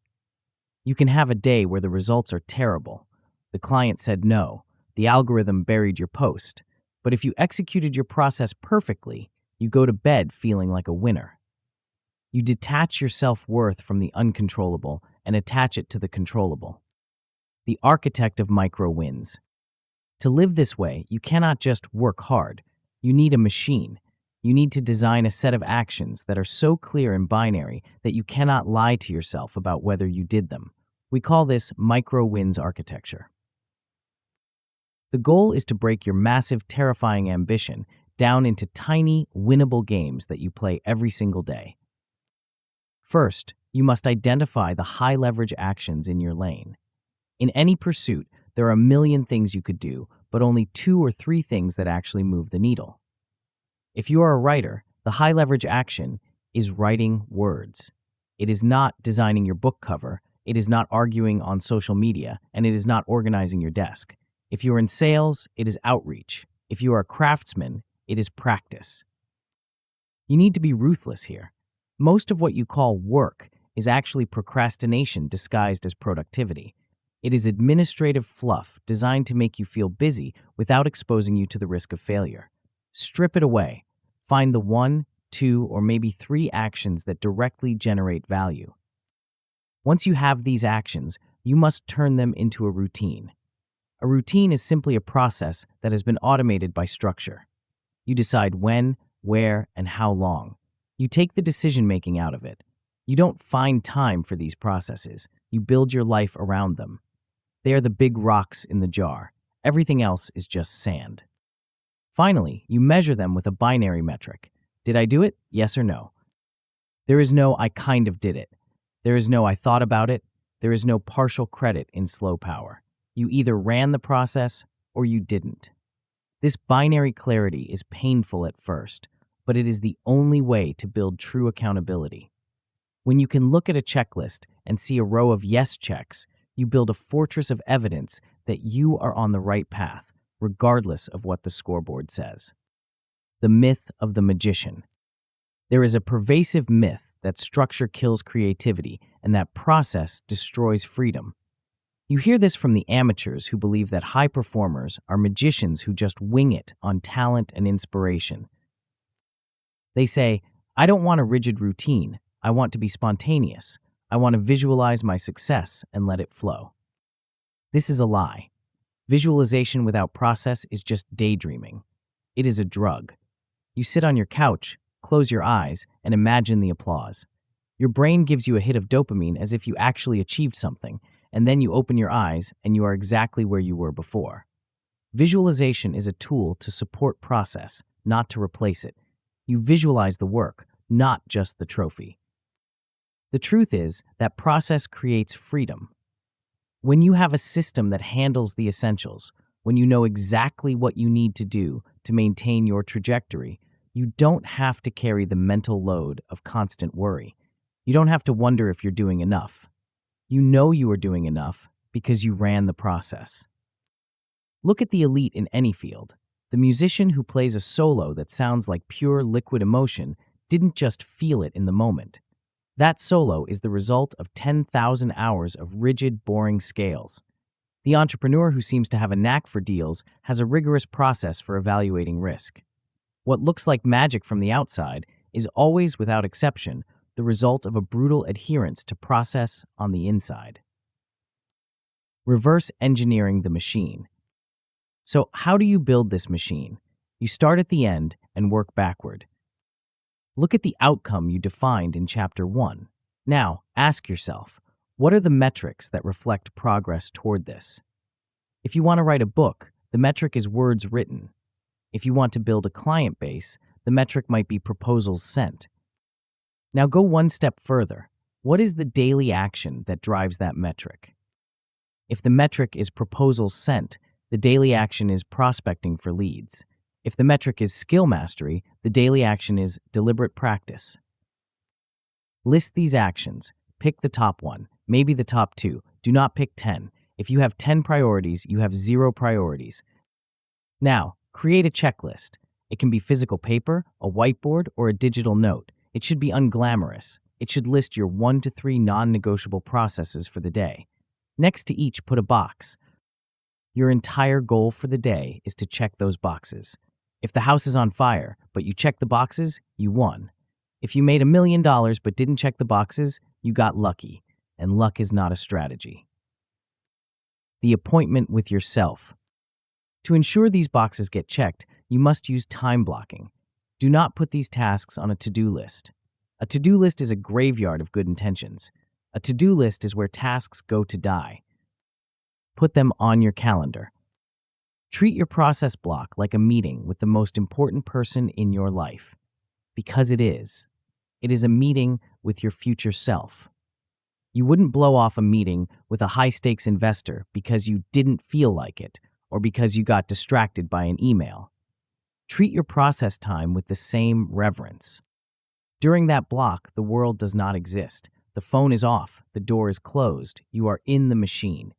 You can have a day where the results are terrible, The client said no. The algorithm buried your post. But if you executed your process perfectly, you go to bed feeling like a winner. You detach your self-worth from the uncontrollable and attach it to the controllable. The architect of micro wins. To live this way, you cannot just work hard. You need a machine. You need to design a set of actions that are so clear and binary that you cannot lie to yourself about whether you did them. We call this micro wins architecture. The goal is to break your massive, terrifying ambition down into tiny, winnable games that you play every single day. First, you must identify the high-leverage actions in your lane. In any pursuit, there are a million things you could do, but only 2 or 3 things that actually move the needle. If you are a writer, the high-leverage action is writing words. It is not designing your book cover, it is not arguing on social media, and it is not organizing your desk. If you are in sales, it is outreach. If you are a craftsman, it is practice. You need to be ruthless here. Most of what you call work is actually procrastination disguised as productivity. It is administrative fluff designed to make you feel busy without exposing you to the risk of failure. Strip it away. Find the 1, 2, or maybe 3 actions that directly generate value. Once you have these actions, you must turn them into a routine. A routine is simply a process that has been automated by structure. You decide when, where, and how long. You take the decision-making out of it. You don't find time for these processes. You build your life around them. They are the big rocks in the jar. Everything else is just sand. Finally, you measure them with a binary metric. Did I do it? Yes or no? There is no I kind of did it. There is no I thought about it. There is no partial credit in slow power. You either ran the process or you didn't. This binary clarity is painful at first, but it is the only way to build true accountability. When you can look at a checklist and see a row of yes checks, you build a fortress of evidence that you are on the right path, regardless of what the scoreboard says. The myth of the magician. There is a pervasive myth that structure kills creativity and that process destroys freedom. You hear this from the amateurs who believe that high performers are magicians who just wing it on talent and inspiration. They say, I don't want a rigid routine. I want to be spontaneous. I want to visualize my success and let it flow. This is a lie. Visualization without process is just daydreaming. It is a drug. You sit on your couch, close your eyes, and imagine the applause. Your brain gives you a hit of dopamine as if you actually achieved something, and then you open your eyes and you are exactly where you were before. Visualization is a tool to support process, not to replace it. You visualize the work, not just the trophy. The truth is that process creates freedom. When you have a system that handles the essentials, when you know exactly what you need to do to maintain your trajectory, you don't have to carry the mental load of constant worry. You don't have to wonder if you're doing enough. You know you are doing enough because you ran the process. Look at the elite in any field. The musician who plays a solo that sounds like pure liquid emotion didn't just feel it in the moment. That solo is the result of 10,000 hours of rigid, boring scales. The entrepreneur who seems to have a knack for deals has a rigorous process for evaluating risk. What looks like magic from the outside is always, without exception, the result of a brutal adherence to process on the inside. Reverse engineering the machine. So how do you build this machine? You start at the end and work backward. Look at the outcome you defined in Chapter 1. Now, ask yourself, what are the metrics that reflect progress toward this? If you want to write a book, the metric is words written. If you want to build a client base, the metric might be proposals sent. Now go one step further. What is the daily action that drives that metric? If the metric is proposals sent, the daily action is prospecting for leads. If the metric is skill mastery, the daily action is deliberate practice. List these actions. Pick the top one, maybe the top 2. Do not pick 10. If you have 10 priorities, you have 0 priorities. Now, create a checklist. It can be physical paper, a whiteboard, or a digital note. It should be unglamorous. It should list your 1 to 3 non-negotiable processes for the day. Next to each, put a box. Your entire goal for the day is to check those boxes. If the house is on fire, but you check the boxes, you won. If you made $1,000,000 but didn't check the boxes, you got lucky, and luck is not a strategy. The appointment with yourself. To ensure these boxes get checked, you must use time blocking. Do not put these tasks on a to-do list. A to-do list is a graveyard of good intentions. A to-do list is where tasks go to die. Put them on your calendar. Treat your process block like a meeting with the most important person in your life. Because it is. It is a meeting with your future self. You wouldn't blow off a meeting with a high-stakes investor because you didn't feel like it or because you got distracted by an email. Treat your process time with the same reverence. During that block, the world does not exist. The phone is off, the door is closed, you are in the machine.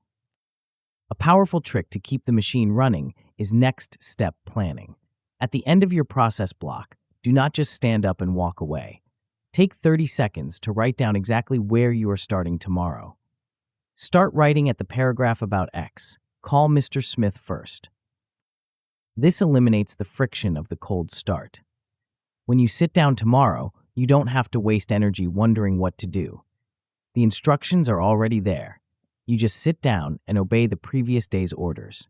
A powerful trick to keep the machine running is next step planning. At the end of your process block, do not just stand up and walk away. Take 30 seconds to write down exactly where you are starting tomorrow. Start writing at the paragraph about X. Call Mr. Smith first. This eliminates the friction of the cold start. When you sit down tomorrow, you don't have to waste energy wondering what to do. The instructions are already there. You just sit down and obey the previous day's orders.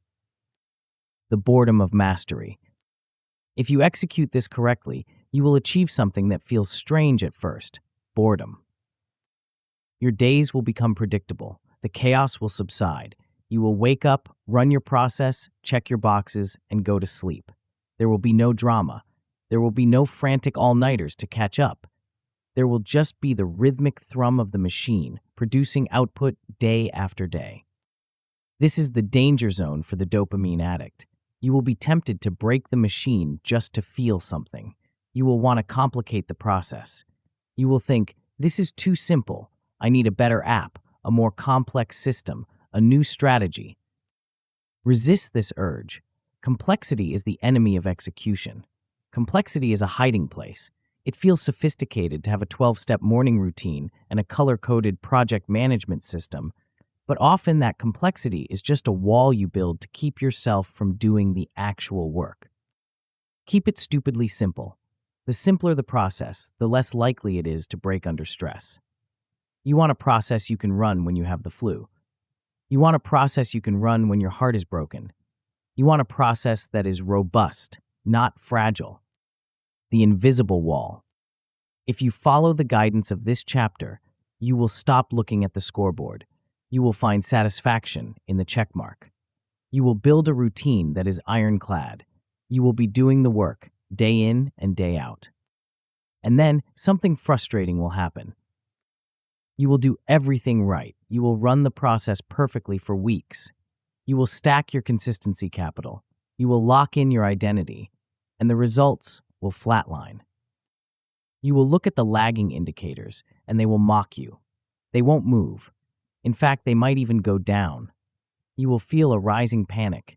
The boredom of mastery. If you execute this correctly, you will achieve something that feels strange at first: boredom. Your days will become predictable. The chaos will subside. You will wake up, run your process, check your boxes, and go to sleep. There will be no drama. There will be no frantic all-nighters to catch up. There will just be the rhythmic thrum of the machine, producing output day after day. This is the danger zone for the dopamine addict. You will be tempted to break the machine just to feel something. You will want to complicate the process. You will think, this is too simple. I need a better app, a more complex system, a new strategy. Resist this urge. Complexity is the enemy of execution. Complexity is a hiding place. It feels sophisticated to have a 12-step morning routine and a color-coded project management system, but often that complexity is just a wall you build to keep yourself from doing the actual work. Keep it stupidly simple. The simpler the process, the less likely it is to break under stress. You want a process you can run when you have the flu. You want a process you can run when your heart is broken. You want a process that is robust, not fragile. The invisible wall. If you follow the guidance of this chapter, you will stop looking at the scoreboard. You will find satisfaction in the checkmark. You will build a routine that is ironclad. You will be doing the work, day in and day out. And then something frustrating will happen. You will do everything right. You will run the process perfectly for weeks. You will stack your consistency capital. You will lock in your identity, and the results will flatline. You will look at the lagging indicators, and they will mock you. They won't move. In fact, they might even go down. You will feel a rising panic.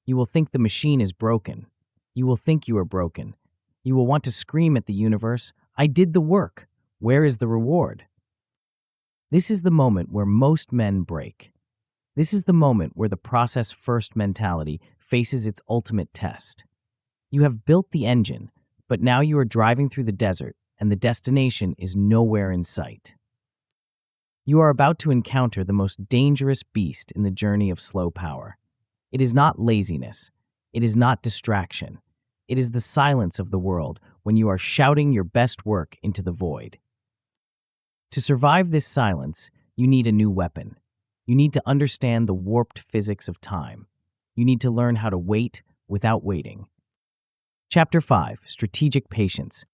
You will think the machine is broken. You will think you are broken. You will want to scream at the universe, I did the work. Where is the reward? This is the moment where most men break. This is the moment where the process-first mentality faces its ultimate test. You have built the engine, but now you are driving through the desert, and the destination is nowhere in sight. You are about to encounter the most dangerous beast in the journey of slow power. It is not laziness. It is not distraction. It is the silence of the world when you are shouting your best work into the void. To survive this silence, you need a new weapon. You need to understand the warped physics of time. You need to learn how to wait without waiting. Chapter 5, Strategic Patience.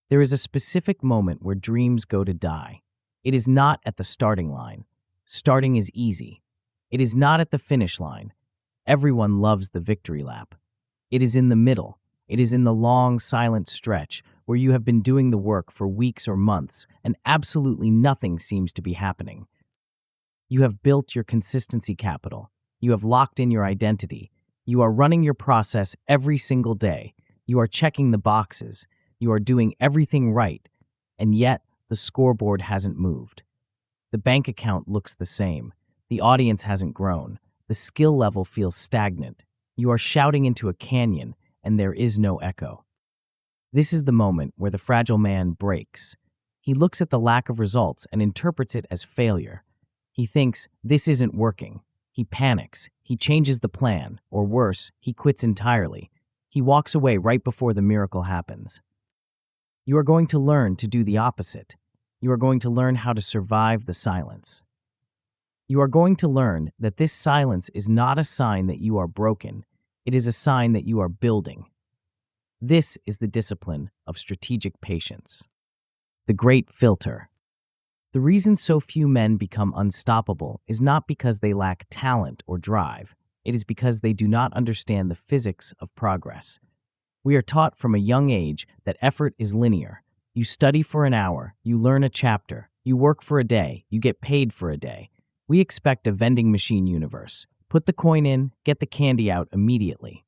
There is a specific moment where dreams go to die. It is not at the starting line. Starting is easy. It is not at the finish line. Everyone loves the victory lap. It is in the middle. It is in the long, silent stretch where you have been doing the work for weeks or months and absolutely nothing seems to be happening. You have built your consistency capital. You have locked in your identity. You are running your process every single day. You are checking the boxes. You are doing everything right. And yet, the scoreboard hasn't moved. The bank account looks the same. The audience hasn't grown. the skill level feels stagnant. You are shouting into a canyon, and there is no echo. This is the moment where the fragile man breaks. He looks at the lack of results and interprets it as failure. He thinks, this isn't working. He panics. He changes the plan, or worse, he quits entirely. He walks away right before the miracle happens. You are going to learn to do the opposite. You are going to learn how to survive the silence. You are going to learn that this silence is not a sign that you are broken. It is a sign that you are building. This is the discipline of strategic patience. The great filter. The reason so few men become unstoppable is not because they lack talent or drive. It is because they do not understand the physics of progress. We are taught from a young age that effort is linear. You study for an hour, you learn a chapter, you work for a day, you get paid for a day. We expect a vending machine universe. Put the coin in, get the candy out immediately.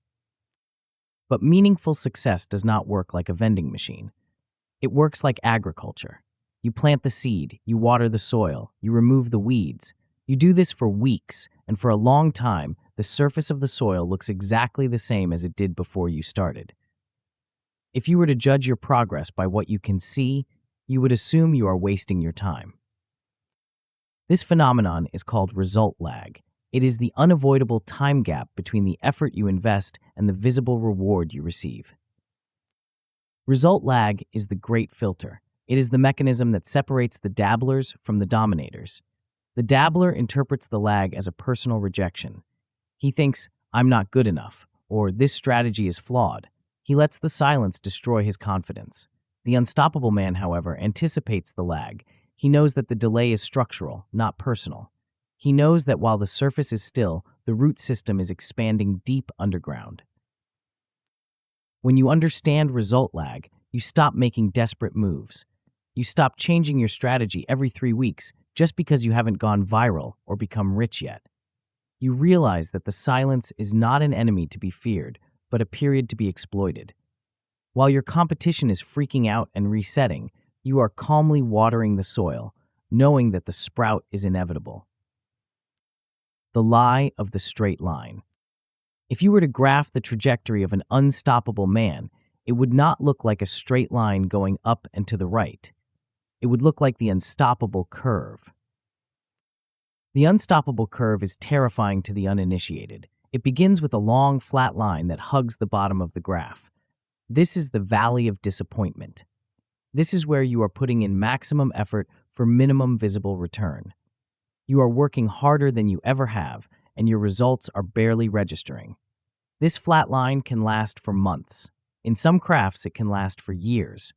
But meaningful success does not work like a vending machine. It works like agriculture. You plant the seed, you water the soil, you remove the weeds. You do this for weeks, and for a long time, the surface of the soil looks exactly the same as it did before you started. If you were to judge your progress by what you can see, you would assume you are wasting your time. This phenomenon is called result lag. It is the unavoidable time gap between the effort you invest and the visible reward you receive. Result lag is the great filter. It is the mechanism that separates the dabblers from the dominators. The dabbler interprets the lag as a personal rejection. He thinks, I'm not good enough, or this strategy is flawed. He lets the silence destroy his confidence. The unstoppable man, however, anticipates the lag. He knows that the delay is structural, not personal. He knows that while the surface is still, the root system is expanding deep underground. When you understand result lag, you stop making desperate moves. You stop changing your strategy every 3 weeks just because you haven't gone viral or become rich yet. You realize that the silence is not an enemy to be feared, but a period to be exploited. While your competition is freaking out and resetting, you are calmly watering the soil, knowing that the sprout is inevitable. The lie of the straight line. If you were to graph the trajectory of an unstoppable man, it would not look like a straight line going up and to the right. It would look like the unstoppable curve. The unstoppable curve is terrifying to the uninitiated. It begins with a long, flat line that hugs the bottom of the graph. This is the valley of disappointment. This is where you are putting in maximum effort for minimum visible return. You are working harder than you ever have, and your results are barely registering. This flat line can last for months. In some crafts, it can last for years.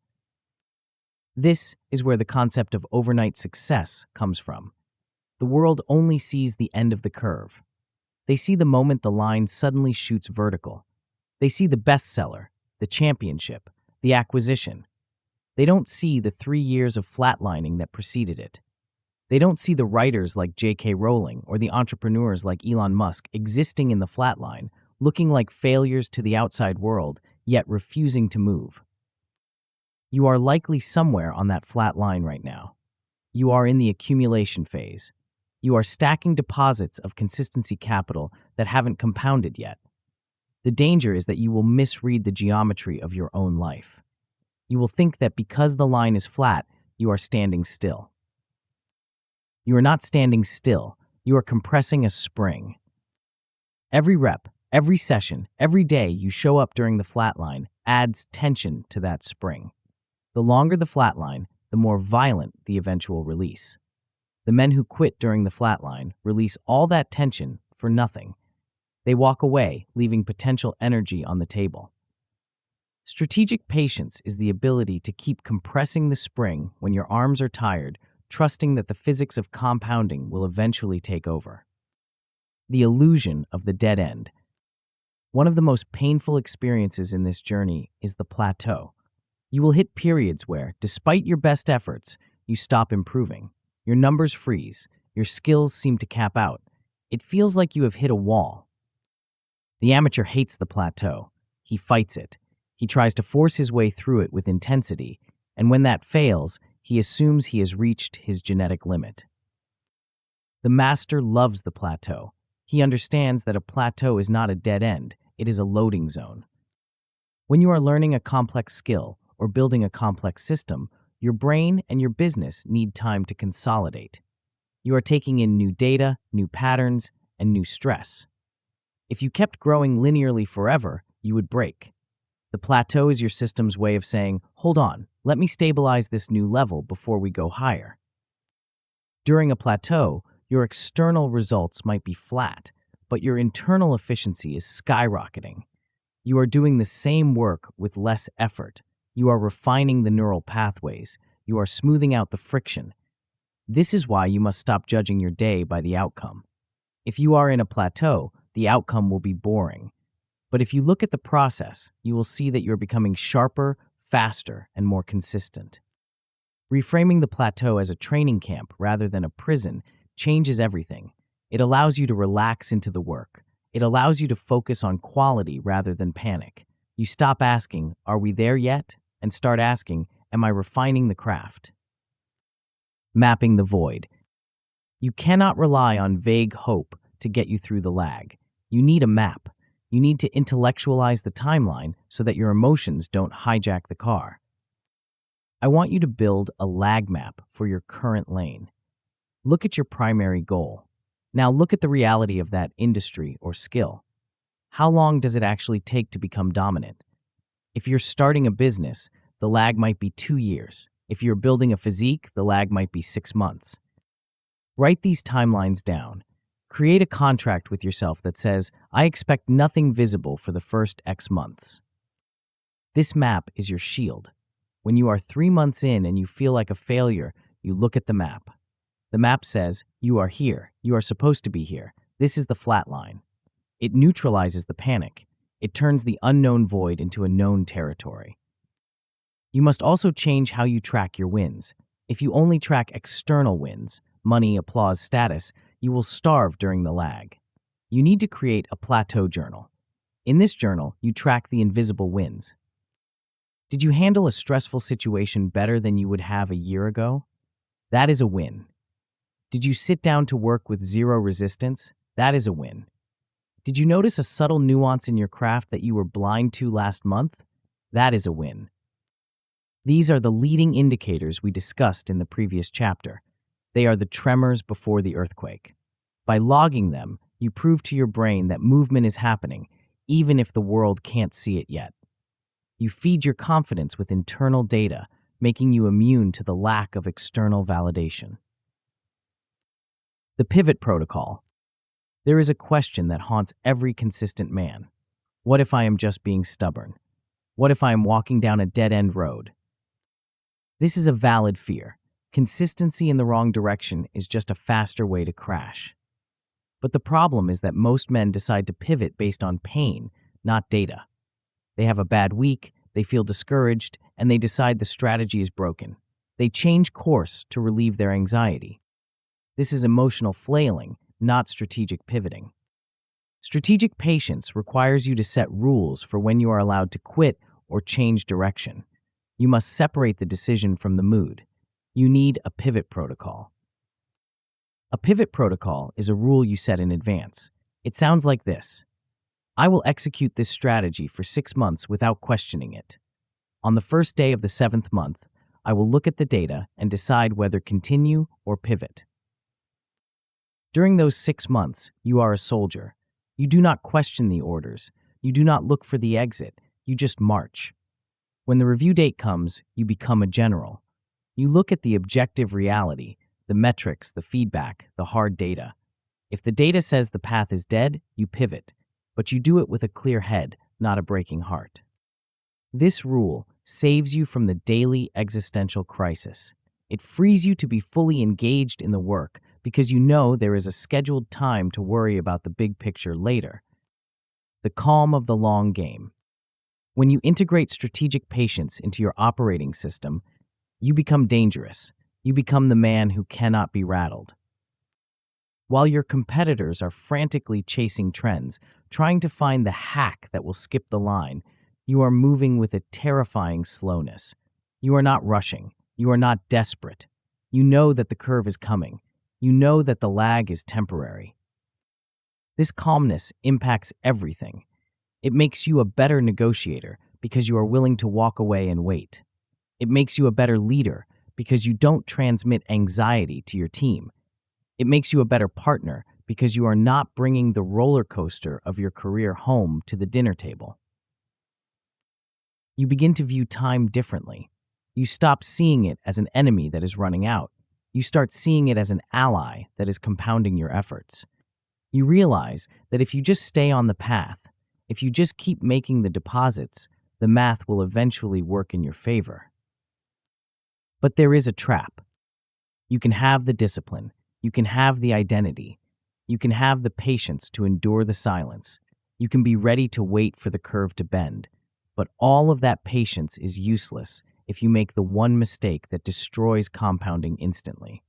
This is where the concept of overnight success comes from. The world only sees the end of the curve. They see the moment the line suddenly shoots vertical. They see the bestseller, the championship, the acquisition. They don't see the 3 years of flatlining that preceded it. They don't see the writers like J.K. Rowling or the entrepreneurs like Elon Musk existing in the flatline, looking like failures to the outside world, yet refusing to move. You are likely somewhere on that flat line right now. You are in the accumulation phase. You are stacking deposits of consistency capital that haven't compounded yet. The danger is that you will misread the geometry of your own life. You will think that because the line is flat, you are standing still. You are not standing still. You are compressing a spring. Every rep, every session, every day you show up during the flat line adds tension to that spring. The longer the flat line, the more violent the eventual release. The men who quit during the flat line release all that tension for nothing. They walk away, leaving potential energy on the table. Strategic patience is the ability to keep compressing the spring when your arms are tired, trusting that the physics of compounding will eventually take over. The illusion of the dead end. One of the most painful experiences in this journey is the plateau. You will hit periods where, despite your best efforts, you stop improving. Your numbers freeze. Your skills seem to cap out. It feels like you have hit a wall. The amateur hates the plateau. He fights it. He tries to force his way through it with intensity, and when that fails, he assumes he has reached his genetic limit. The master loves the plateau. He understands that a plateau is not a dead end, it is a loading zone. When you are learning a complex skill or building a complex system, your brain and your business need time to consolidate. You are taking in new data, new patterns, and new stress. If you kept growing linearly forever, you would break. The plateau is your system's way of saying, hold on, let me stabilize this new level before we go higher. During a plateau, your external results might be flat, but your internal efficiency is skyrocketing. You are doing the same work with less effort. You are refining the neural pathways. You are smoothing out the friction. This is why you must stop judging your day by the outcome. If you are in a plateau, the outcome will be boring. But if you look at the process, you will see that you're becoming sharper, faster, and more consistent. Reframing the plateau as a training camp rather than a prison changes everything. It allows you to relax into the work. It allows you to focus on quality rather than panic. You stop asking, are we there yet? And start asking, am I refining the craft? Mapping the void. You cannot rely on vague hope to get you through the lag. You need a map. You need to intellectualize the timeline so that your emotions don't hijack the car. I want you to build a lag map for your current lane. Look at your primary goal. Now look at the reality of that industry or skill. How long does it actually take to become dominant? If you're starting a business, the lag might be 2 years. If you're building a physique, the lag might be 6 months. Write these timelines down. Create a contract with yourself that says, I expect nothing visible for the first X months. This map is your shield. When you are 3 months in and you feel like a failure, you look at the map. The map says, you are here. You are supposed to be here. This is the flat line. It neutralizes the panic. It turns the unknown void into a known territory. You must also change how you track your wins. If you only track external wins, money, applause, status, you will starve during the lag. You need to create a plateau journal. In this journal, you track the invisible wins. Did you handle a stressful situation better than you would have a year ago? That is a win. Did you sit down to work with zero resistance? That is a win. Did you notice a subtle nuance in your craft that you were blind to last month? That is a win. These are the leading indicators we discussed in the previous chapter. They are the tremors before the earthquake. By logging them, you prove to your brain that movement is happening, even if the world can't see it yet. You feed your confidence with internal data, making you immune to the lack of external validation. The pivot protocol. There is a question that haunts every consistent man. What if I am just being stubborn? What if I am walking down a dead-end road? This is a valid fear. Consistency in the wrong direction is just a faster way to crash. But the problem is that most men decide to pivot based on pain, not data. They have a bad week, they feel discouraged, and they decide the strategy is broken. They change course to relieve their anxiety. This is emotional flailing, not strategic pivoting. Strategic patience requires you to set rules for when you are allowed to quit or change direction. You must separate the decision from the mood. You need a pivot protocol. A pivot protocol is a rule you set in advance. It sounds like this. I will execute this strategy for 6 months without questioning it. On the first day of the 7th month, I will look at the data and decide whether continue or pivot. During those 6 months, you are a soldier. You do not question the orders. You do not look for the exit. You just march. When the review date comes, you become a general. You look at the objective reality, the metrics, the feedback, the hard data. If the data says the path is dead, you pivot, but you do it with a clear head, not a breaking heart. This rule saves you from the daily existential crisis. It frees you to be fully engaged in the work because you know there is a scheduled time to worry about the big picture later. The calm of the long game. When you integrate strategic patience into your operating system, you become dangerous. You become the man who cannot be rattled. While your competitors are frantically chasing trends, trying to find the hack that will skip the line, you are moving with a terrifying slowness. You are not rushing. You are not desperate. You know that the curve is coming. You know that the lag is temporary. This calmness impacts everything. It makes you a better negotiator because you are willing to walk away and wait. It makes you a better leader because you don't transmit anxiety to your team. It makes you a better partner because you are not bringing the roller coaster of your career home to the dinner table. You begin to view time differently. You stop seeing it as an enemy that is running out. You start seeing it as an ally that is compounding your efforts. You realize that if you just stay on the path, if you just keep making the deposits, the math will eventually work in your favor. But there is a trap. You can have the discipline. You can have the identity. You can have the patience to endure the silence. You can be ready to wait for the curve to bend. But all of that patience is useless if you make the one mistake that destroys compounding instantly.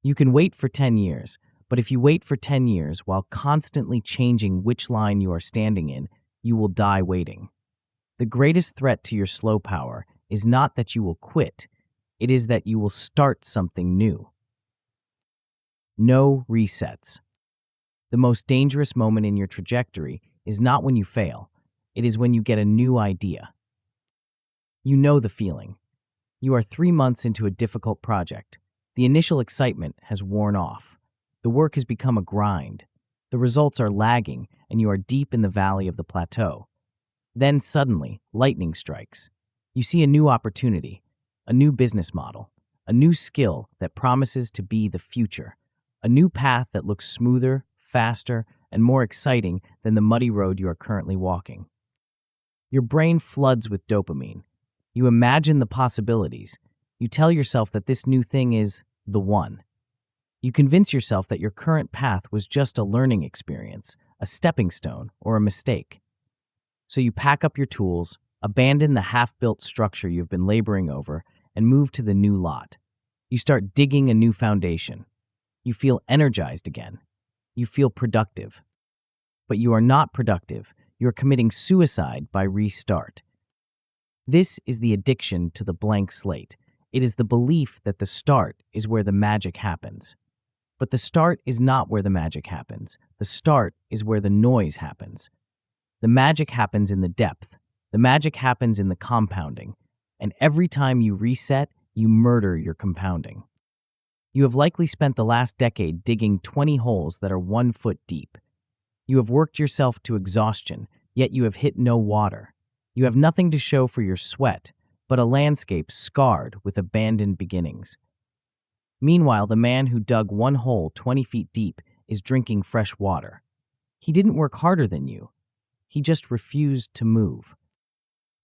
You can wait for 10 years, but if you wait for 10 years while constantly changing which line you are standing in, you will die waiting. The greatest threat to your slow power is not that you will quit, it is that you will start something new. No resets. The most dangerous moment in your trajectory is not when you fail, it is when you get a new idea. You know the feeling. You are 3 months into a difficult project. The initial excitement has worn off. The work has become a grind. The results are lagging, and you are deep in the valley of the plateau. Then suddenly, lightning strikes. You see a new opportunity, a new business model, a new skill that promises to be the future, a new path that looks smoother, faster, and more exciting than the muddy road you are currently walking. Your brain floods with dopamine. You imagine the possibilities. You tell yourself that this new thing is the one. You convince yourself that your current path was just a learning experience, a stepping stone, or a mistake. So you pack up your tools, abandon the half-built structure you've been laboring over, and move to the new lot. You start digging a new foundation. You feel energized again. You feel productive. But you are not productive. You are committing suicide by restart. This is the addiction to the blank slate. It is the belief that the start is where the magic happens. But the start is not where the magic happens. The start is where the noise happens. The magic happens in the depth. The magic happens in the compounding. And every time you reset, you murder your compounding. You have likely spent the last decade digging 20 holes that are 1 foot deep. You have worked yourself to exhaustion, yet you have hit no water. You have nothing to show for your sweat, but a landscape scarred with abandoned beginnings. Meanwhile, the man who dug 1 hole 20 feet deep is drinking fresh water. He didn't work harder than you. He just refused to move.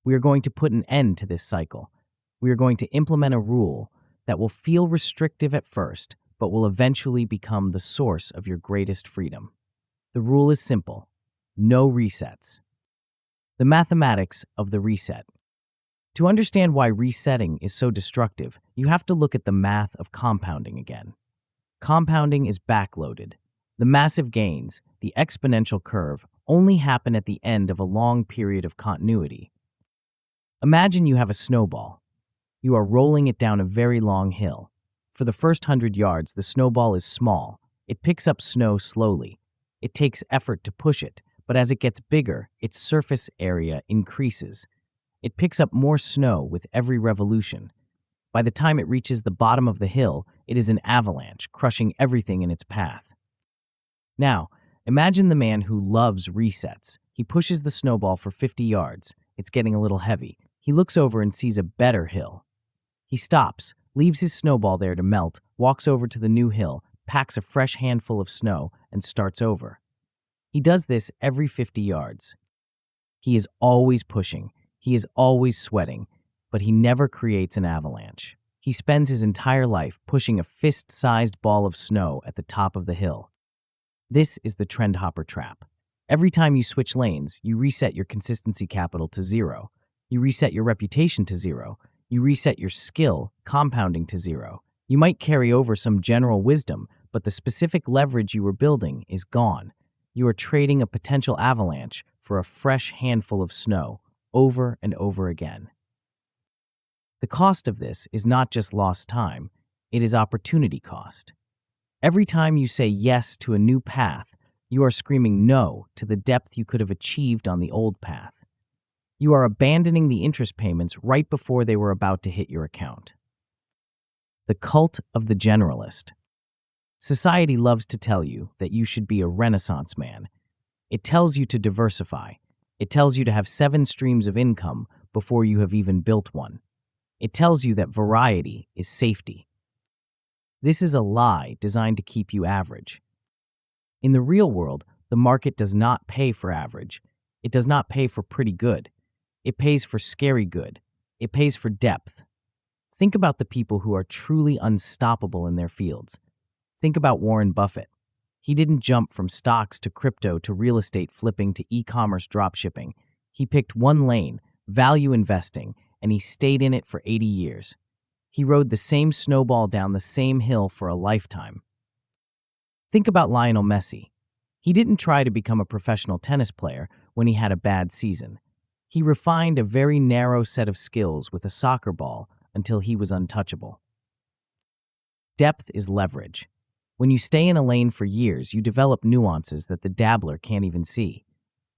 We are going to put an end to this cycle. We are going to implement a rule that will feel restrictive at first, but will eventually become the source of your greatest freedom. The rule is simple: no resets. The mathematics of the reset. To understand why resetting is so destructive, you have to look at the math of compounding again. Compounding is backloaded. The massive gains, the exponential curve, only happen at the end of a long period of continuity. Imagine you have a snowball. You are rolling it down a very long hill. For the first 100 yards, the snowball is small. It picks up snow slowly. It takes effort to push it, but as it gets bigger, its surface area increases. It picks up more snow with every revolution. By the time it reaches the bottom of the hill, it is an avalanche, crushing everything in its path. Now, imagine the man who loves resets. He pushes the snowball for 50 yards. It's getting a little heavy. He looks over and sees a better hill. He stops, leaves his snowball there to melt, walks over to the new hill, packs a fresh handful of snow, and starts over. He does this every 50 yards. He is always pushing. He is always sweating, but he never creates an avalanche. He spends his entire life pushing a fist-sized ball of snow at the top of the hill. This is the trend hopper trap. Every time you switch lanes, you reset your consistency capital to 0. You reset your reputation to 0. You reset your skill, compounding to 0. You might carry over some general wisdom, but the specific leverage you were building is gone. You are trading a potential avalanche for a fresh handful of snow, over and over again. The cost of this is not just lost time, it is opportunity cost. Every time you say yes to a new path, You are screaming no to the depth you could have achieved on the old path. You are abandoning the interest payments right before they were about to hit your account. The cult of the generalist. Society loves to tell you that you should be a Renaissance man. It tells you to diversify. It tells you to have 7 streams of income before you have even built one. It tells you that variety is safety. This is a lie designed to keep you average. In the real world, the market does not pay for average. It does not pay for pretty good. It pays for scary good. It pays for depth. Think about the people who are truly unstoppable in their fields. Think about Warren Buffett. He didn't jump from stocks to crypto to real estate flipping to e-commerce dropshipping. He picked one lane, value investing, and he stayed in it for 80 years. He rode the same snowball down the same hill for a lifetime. Think about Lionel Messi. He didn't try to become a professional tennis player when he had a bad season. He refined a very narrow set of skills with a soccer ball until he was untouchable. Depth is leverage. When you stay in a lane for years, you develop nuances that the dabbler can't even see.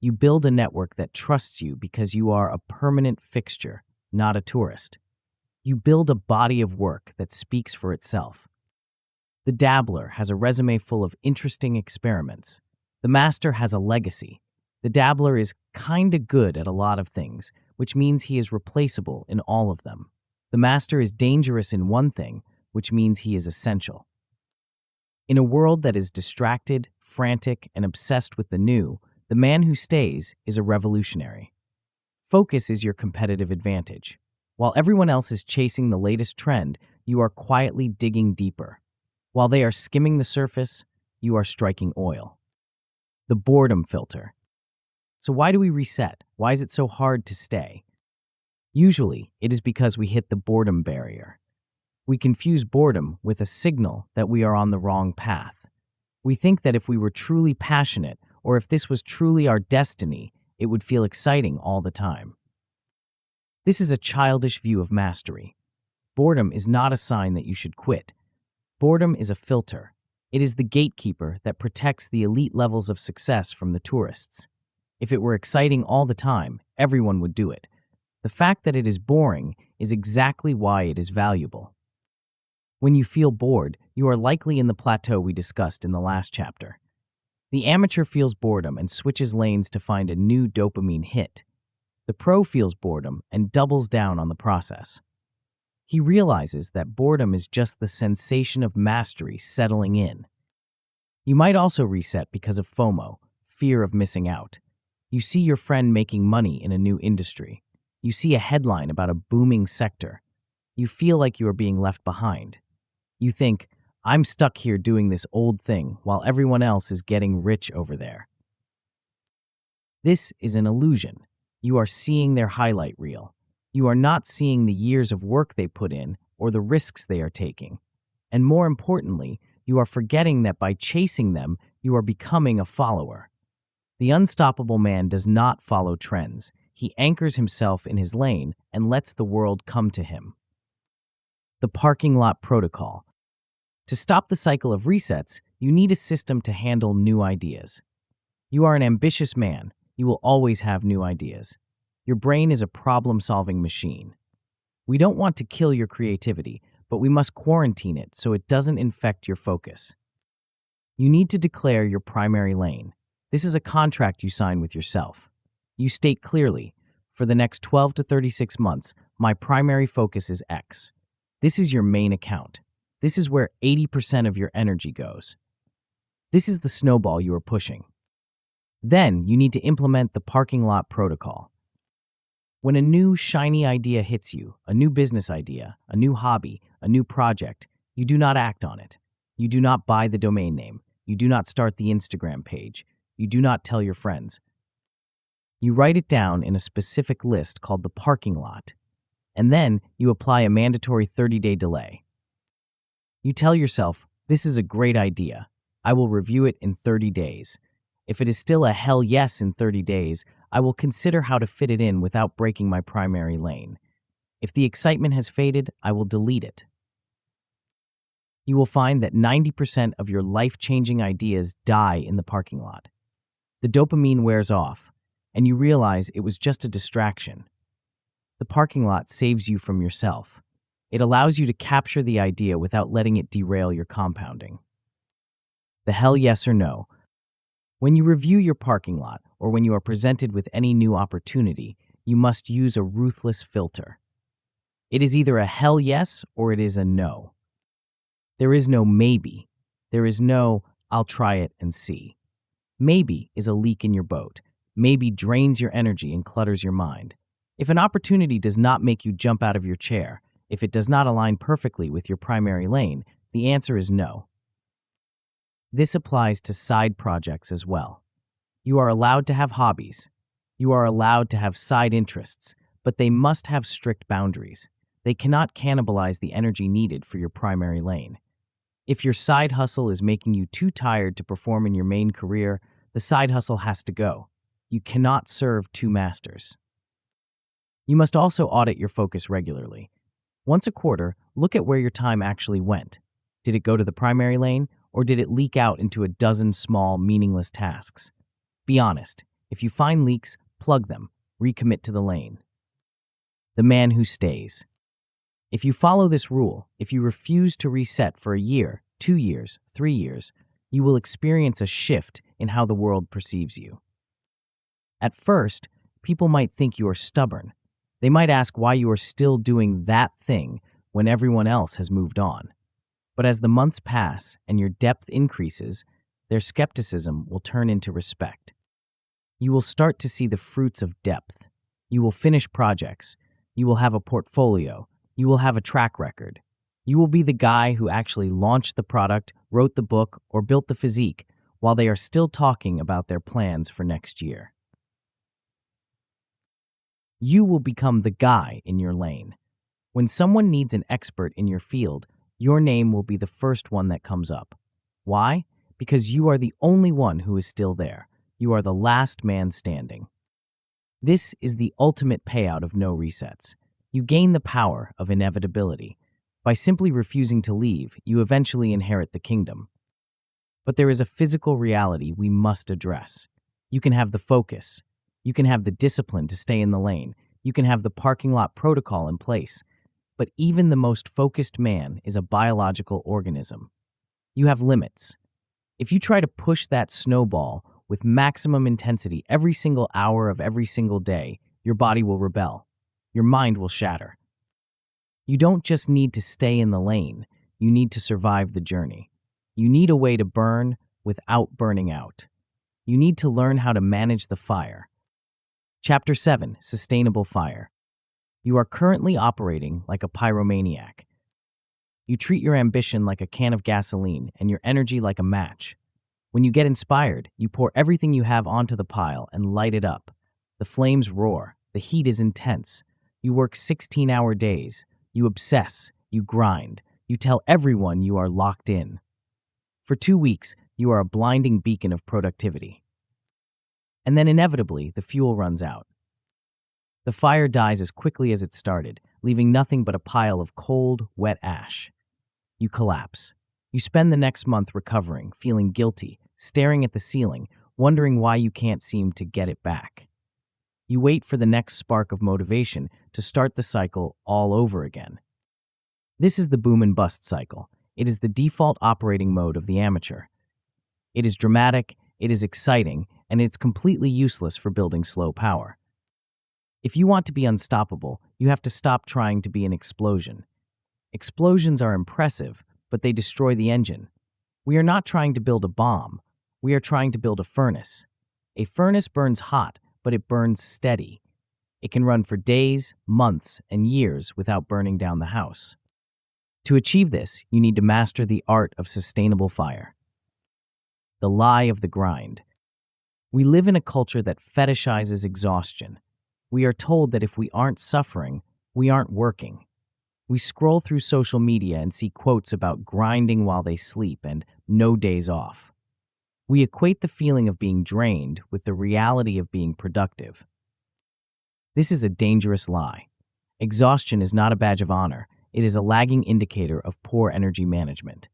You build a network that trusts you because you are a permanent fixture, not a tourist. You build a body of work that speaks for itself. The dabbler has a resume full of interesting experiments. The master has a legacy. The dabbler is kinda good at a lot of things, which means he is replaceable in all of them. The master is dangerous in one thing, which means he is essential. In a world that is distracted, frantic, and obsessed with the new, the man who stays is a revolutionary. Focus is your competitive advantage. While everyone else is chasing the latest trend, you are quietly digging deeper. While they are skimming the surface, you are striking oil. The boredom filter. So why do we reset? Why is it so hard to stay? Usually, it is because we hit the boredom barrier. We confuse boredom with a signal that we are on the wrong path. We think that if we were truly passionate, or if this was truly our destiny, it would feel exciting all the time. This is a childish view of mastery. Boredom is not a sign that you should quit. Boredom is a filter. It is the gatekeeper that protects the elite levels of success from the tourists. If it were exciting all the time, everyone would do it. The fact that it is boring is exactly why it is valuable. When you feel bored, you are likely in the plateau we discussed in the last chapter. The amateur feels boredom and switches lanes to find a new dopamine hit. The pro feels boredom and doubles down on the process. He realizes that boredom is just the sensation of mastery settling in. You might also reset because of FOMO, fear of missing out. You see your friend making money in a new industry. You see a headline about a booming sector. You feel like you are being left behind. You think, I'm stuck here doing this old thing while everyone else is getting rich over there. This is an illusion. You are seeing their highlight reel. You are not seeing the years of work they put in or the risks they are taking. And more importantly, you are forgetting that by chasing them, you are becoming a follower. The unstoppable man does not follow trends. He anchors himself in his lane and lets the world come to him. The parking lot protocol. To stop the cycle of resets, you need a system to handle new ideas. You are an ambitious man. You will always have new ideas. Your brain is a problem-solving machine. We don't want to kill your creativity, but we must quarantine it so it doesn't infect your focus. You need to declare your primary lane. This is a contract you sign with yourself. You state clearly, for the next 12 to 36 months, my primary focus is X. This is your main account. This is where 80% of your energy goes. This is the snowball you are pushing. Then you need to implement the parking lot protocol. When a new, shiny idea hits you, a new business idea, a new hobby, a new project, you do not act on it. You do not buy the domain name. You do not start the Instagram page. You do not tell your friends. You write it down in a specific list called the parking lot, and then you apply a mandatory 30-day delay. You tell yourself, this is a great idea. I will review it in 30 days. If it is still a hell yes in 30 days, I will consider how to fit it in without breaking my primary lane. If the excitement has faded, I will delete it. you will find that 90% of your life-changing ideas die in the parking lot. The dopamine wears off, and you realize it was just a distraction. The parking lot saves you from yourself. It allows you to capture the idea without letting it derail your compounding. The hell yes or no. When you review your parking lot, or when you are presented with any new opportunity, you must use a ruthless filter. It is either a hell yes or it is a no. There is no maybe. There is no, I'll try it and see. Maybe is a leak in your boat. Maybe drains your energy and clutters your mind. If an opportunity does not make you jump out of your chair, if it does not align perfectly with your primary lane, the answer is no. This applies to side projects as well. You are allowed to have hobbies. You are allowed to have side interests, but they must have strict boundaries. They cannot cannibalize the energy needed for your primary lane. If your side hustle is making you too tired to perform in your main career, the side hustle has to go. You cannot serve two masters. You must also audit your focus regularly. Once a quarter, look at where your time actually went. Did it go to the primary lane, or did it leak out into a dozen small, meaningless tasks? Be honest. If you find leaks, plug them. Recommit to the lane. The man who stays. If you follow this rule, if you refuse to reset for a year, 2 years, 3 years, you will experience a shift in how the world perceives you. At first, people might think you are stubborn. They might ask why you are still doing that thing when everyone else has moved on. But as the months pass and your depth increases, their skepticism will turn into respect. You will start to see the fruits of depth. You will finish projects. You will have a portfolio. You will have a track record. You will be the guy who actually launched the product, wrote the book, or built the physique while they are still talking about their plans for next year. You will become the guy in your lane. When someone needs an expert in your field, your name will be the first one that comes up. Why? Because you are the only one who is still there. You are the last man standing. This is the ultimate payout of no resets. You gain the power of inevitability. By simply refusing to leave, you eventually inherit the kingdom. But there is a physical reality we must address. You can have the focus. You can have the discipline to stay in the lane. You can have the parking lot protocol in place. But even the most focused man is a biological organism. You have limits. If you try to push that snowball with maximum intensity every single hour of every single day, your body will rebel. Your mind will shatter. You don't just need to stay in the lane. You need to survive the journey. You need a way to burn without burning out. You need to learn how to manage the fire. Chapter 7, Sustainable Fire. You are currently operating like a pyromaniac. You treat your ambition like a can of gasoline and your energy like a match. When you get inspired, you pour everything you have onto the pile and light it up. The flames roar. The heat is intense. You work 16-hour days. You obsess. You grind. You tell everyone you are locked in. For 2 weeks, you are a blinding beacon of productivity. And then inevitably, the fuel runs out. The fire dies as quickly as it started, leaving nothing but a pile of cold, wet ash. You collapse. You spend the next month recovering, feeling guilty, staring at the ceiling, wondering why you can't seem to get it back. You wait for the next spark of motivation to start the cycle all over again. This is the boom and bust cycle. It is the default operating mode of the amateur. It is dramatic, it is exciting, and it's completely useless for building slow power. If you want to be unstoppable, you have to stop trying to be an explosion. Explosions are impressive, but they destroy the engine. We are not trying to build a bomb. We are trying to build a furnace. A furnace burns hot, but it burns steady. It can run for days, months, and years without burning down the house. To achieve this, you need to master the art of sustainable fire. The lie of the grind. We live in a culture that fetishizes exhaustion. We are told that if we aren't suffering, we aren't working. We scroll through social media and see quotes about grinding while they sleep and no days off. We equate the feeling of being drained with the reality of being productive. This is a dangerous lie. Exhaustion is not a badge of honor. It is a lagging indicator of poor energy management.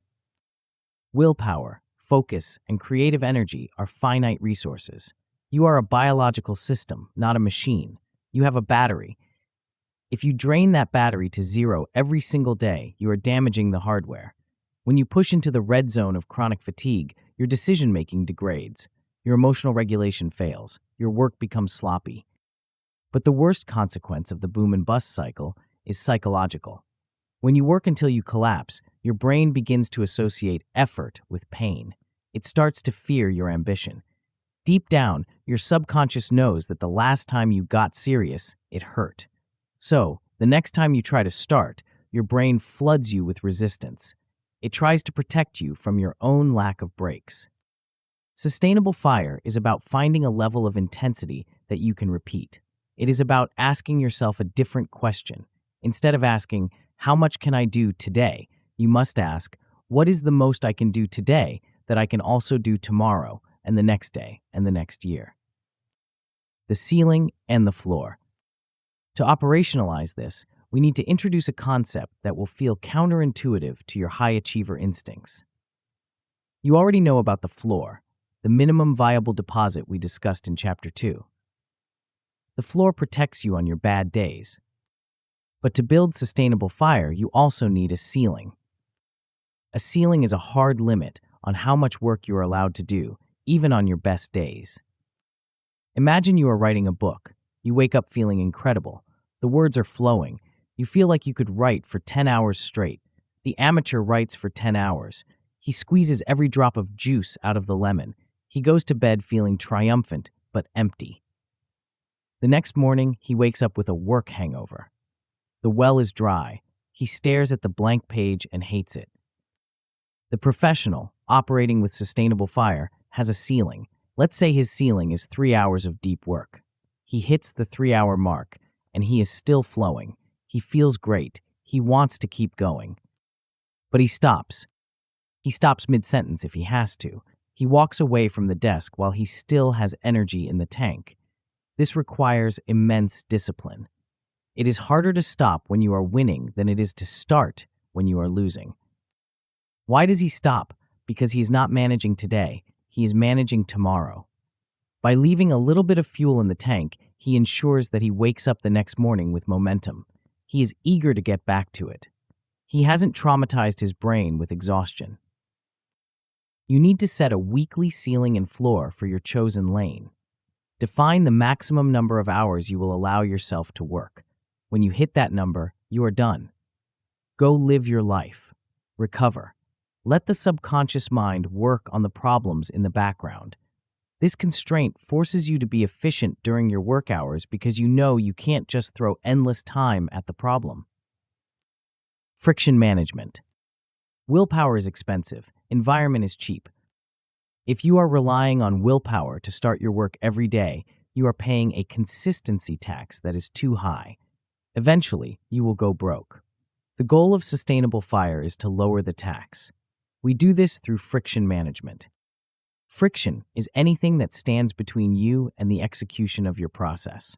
Willpower, focus, and creative energy are finite resources. You are a biological system, not a machine. You have a battery. If you drain that battery to zero every single day, you are damaging the hardware. When you push into the red zone of chronic fatigue, your decision-making degrades. Your emotional regulation fails. Your work becomes sloppy. But the worst consequence of the boom and bust cycle is psychological. When you work until you collapse, your brain begins to associate effort with pain. It starts to fear your ambition. Deep down, your subconscious knows that the last time you got serious, it hurt. So, the next time you try to start, your brain floods you with resistance. It tries to protect you from your own lack of breaks. Sustainable fire is about finding a level of intensity that you can repeat. It is about asking yourself a different question. Instead of asking, how much can I do today? You must ask, what is the most I can do today that I can also do tomorrow and the next day and the next year? The ceiling and the floor. To operationalize this, we need to introduce a concept that will feel counterintuitive to your high achiever instincts. You already know about the floor, the minimum viable deposit we discussed in Chapter 2. The floor protects you on your bad days. But to build sustainable fire, you also need a ceiling. A ceiling is a hard limit on how much work you are allowed to do, even on your best days. Imagine you are writing a book. You wake up feeling incredible. The words are flowing. You feel like you could write for 10 hours straight. The amateur writes for 10 hours. He squeezes every drop of juice out of the lemon. He goes to bed feeling triumphant but empty. The next morning, he wakes up with a work hangover. The well is dry. He stares at the blank page and hates it. The professional, operating with sustainable fire, has a ceiling. Let's say his ceiling is 3 hours of deep work. He hits the 3-hour mark, and he is still flowing. He feels great. He wants to keep going. But he stops. He stops mid-sentence if he has to. He walks away from the desk while he still has energy in the tank. This requires immense discipline. It is harder to stop when you are winning than it is to start when you are losing. Why does he stop? Because he is not managing today. He is managing tomorrow. By leaving a little bit of fuel in the tank, he ensures that he wakes up the next morning with momentum. He is eager to get back to it. He hasn't traumatized his brain with exhaustion. You need to set a weekly ceiling and floor for your chosen lane. Define the maximum number of hours you will allow yourself to work. When you hit that number, you are done. Go live your life. Recover. Let the subconscious mind work on the problems in the background. This constraint forces you to be efficient during your work hours because you know you can't just throw endless time at the problem. Friction management. Willpower is expensive. Environment is cheap. If you are relying on willpower to start your work every day, you are paying a consistency tax that is too high. Eventually, you will go broke. The goal of sustainable fire is to lower the tax. We do this through friction management. Friction is anything that stands between you and the execution of your process.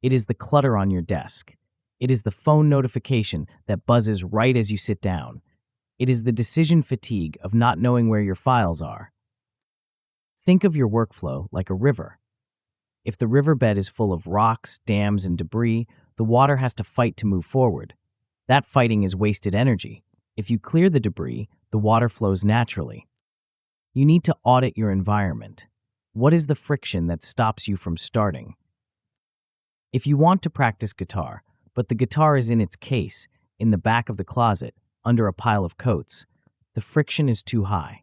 It is the clutter on your desk. It is the phone notification that buzzes right as you sit down. It is the decision fatigue of not knowing where your files are. Think of your workflow like a river. If the riverbed is full of rocks, dams, and debris, the water has to fight to move forward. That fighting is wasted energy. If you clear the debris, the water flows naturally. You need to audit your environment. What is the friction that stops you from starting? If you want to practice guitar, but the guitar is in its case, in the back of the closet, under a pile of coats, the friction is too high.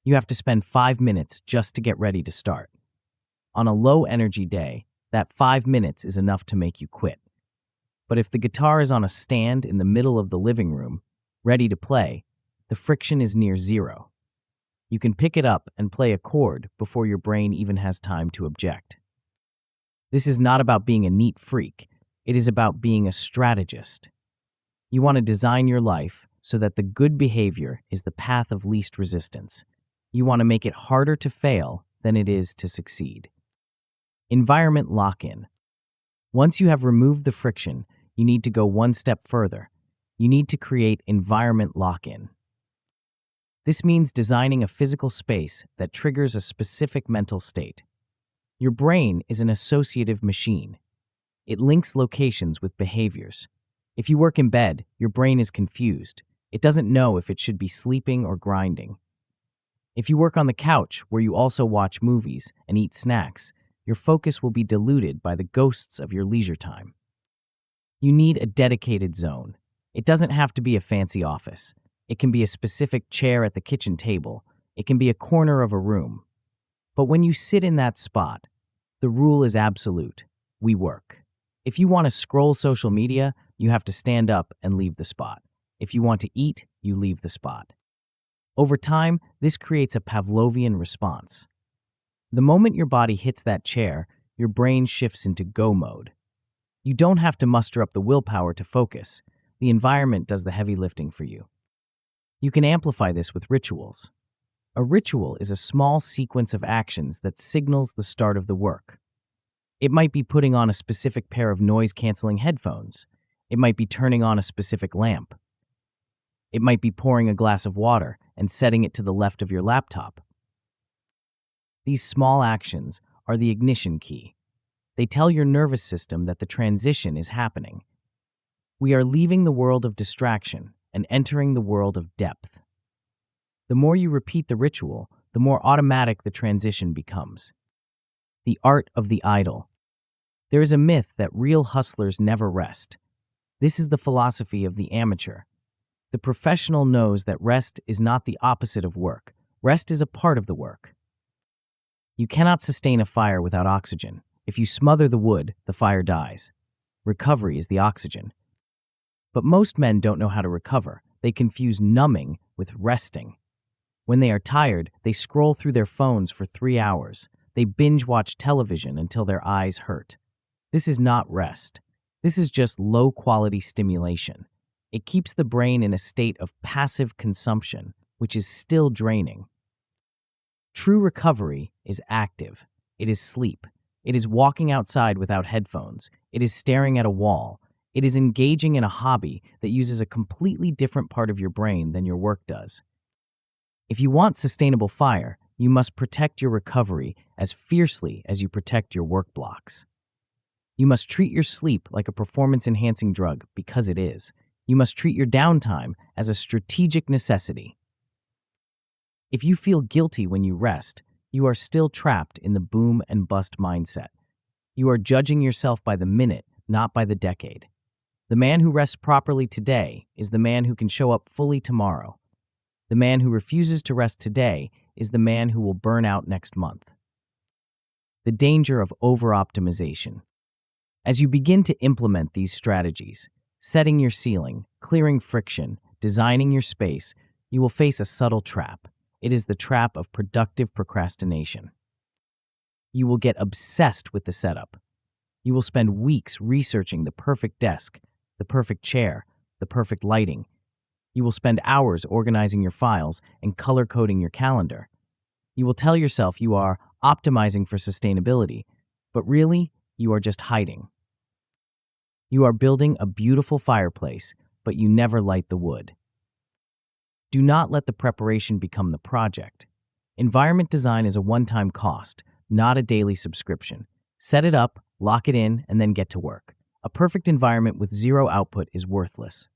You have to spend 5 minutes just to get ready to start. On a low-energy day, that 5 minutes is enough to make you quit. But if the guitar is on a stand in the middle of the living room, ready to play, the friction is near zero. You can pick it up and play a chord before your brain even has time to object. This is not about being a neat freak. It is about being a strategist. You want to design your life so that the good behavior is the path of least resistance. You want to make it harder to fail than it is to succeed. Environment lock-in. Once you have removed the friction, you need to go one step further. You need to create environment lock-in. This means designing a physical space that triggers a specific mental state. Your brain is an associative machine. It links locations with behaviors. If you work in bed, your brain is confused. It doesn't know if it should be sleeping or grinding. If you work on the couch, where you also watch movies and eat snacks, your focus will be diluted by the ghosts of your leisure time. You need a dedicated zone. It doesn't have to be a fancy office. It can be a specific chair at the kitchen table. It can be a corner of a room. But when you sit in that spot, the rule is absolute. We work. If you want to scroll social media, you have to stand up and leave the spot. If you want to eat, you leave the spot. Over time, this creates a Pavlovian response. The moment your body hits that chair, your brain shifts into go mode. You don't have to muster up the willpower to focus. The environment does the heavy lifting for you. You can amplify this with rituals. A ritual is a small sequence of actions that signals the start of the work. It might be putting on a specific pair of noise-canceling headphones. It might be turning on a specific lamp. It might be pouring a glass of water and setting it to the left of your laptop. These small actions are the ignition key. They tell your nervous system that the transition is happening. We are leaving the world of distraction and entering the world of depth. The more you repeat the ritual, the more automatic the transition becomes. The art of the idle. There is a myth that real hustlers never rest. This is the philosophy of the amateur. The professional knows that rest is not the opposite of work. Rest is a part of the work. You cannot sustain a fire without oxygen. If you smother the wood, the fire dies. Recovery is the oxygen. But most men don't know how to recover. They confuse numbing with resting. When they are tired, they scroll through their phones for 3 hours. They binge-watch television until their eyes hurt. This is not rest. This is just low-quality stimulation. It keeps the brain in a state of passive consumption, which is still draining. True recovery is active. It is sleep. It is walking outside without headphones. It is staring at a wall. It is engaging in a hobby that uses a completely different part of your brain than your work does. If you want sustainable fire, you must protect your recovery as fiercely as you protect your work blocks. You must treat your sleep like a performance-enhancing drug, because it is. You must treat your downtime as a strategic necessity. If you feel guilty when you rest, you are still trapped in the boom and bust mindset. You are judging yourself by the minute, not by the decade. The man who rests properly today is the man who can show up fully tomorrow. The man who refuses to rest today is the man who will burn out next month. The danger of over-optimization. As you begin to implement these strategies, setting your ceiling, clearing friction, designing your space, you will face a subtle trap. It is the trap of productive procrastination. You will get obsessed with the setup. You will spend weeks researching the perfect desk, the perfect chair, the perfect lighting. You will spend hours organizing your files and color-coding your calendar. You will tell yourself you are optimizing for sustainability, but really, you are just hiding. You are building a beautiful fireplace, but you never light the wood. Do not let the preparation become the project. Environment design is a one-time cost, not a daily subscription. Set it up, lock it in, and then get to work. A perfect environment with zero output is worthless.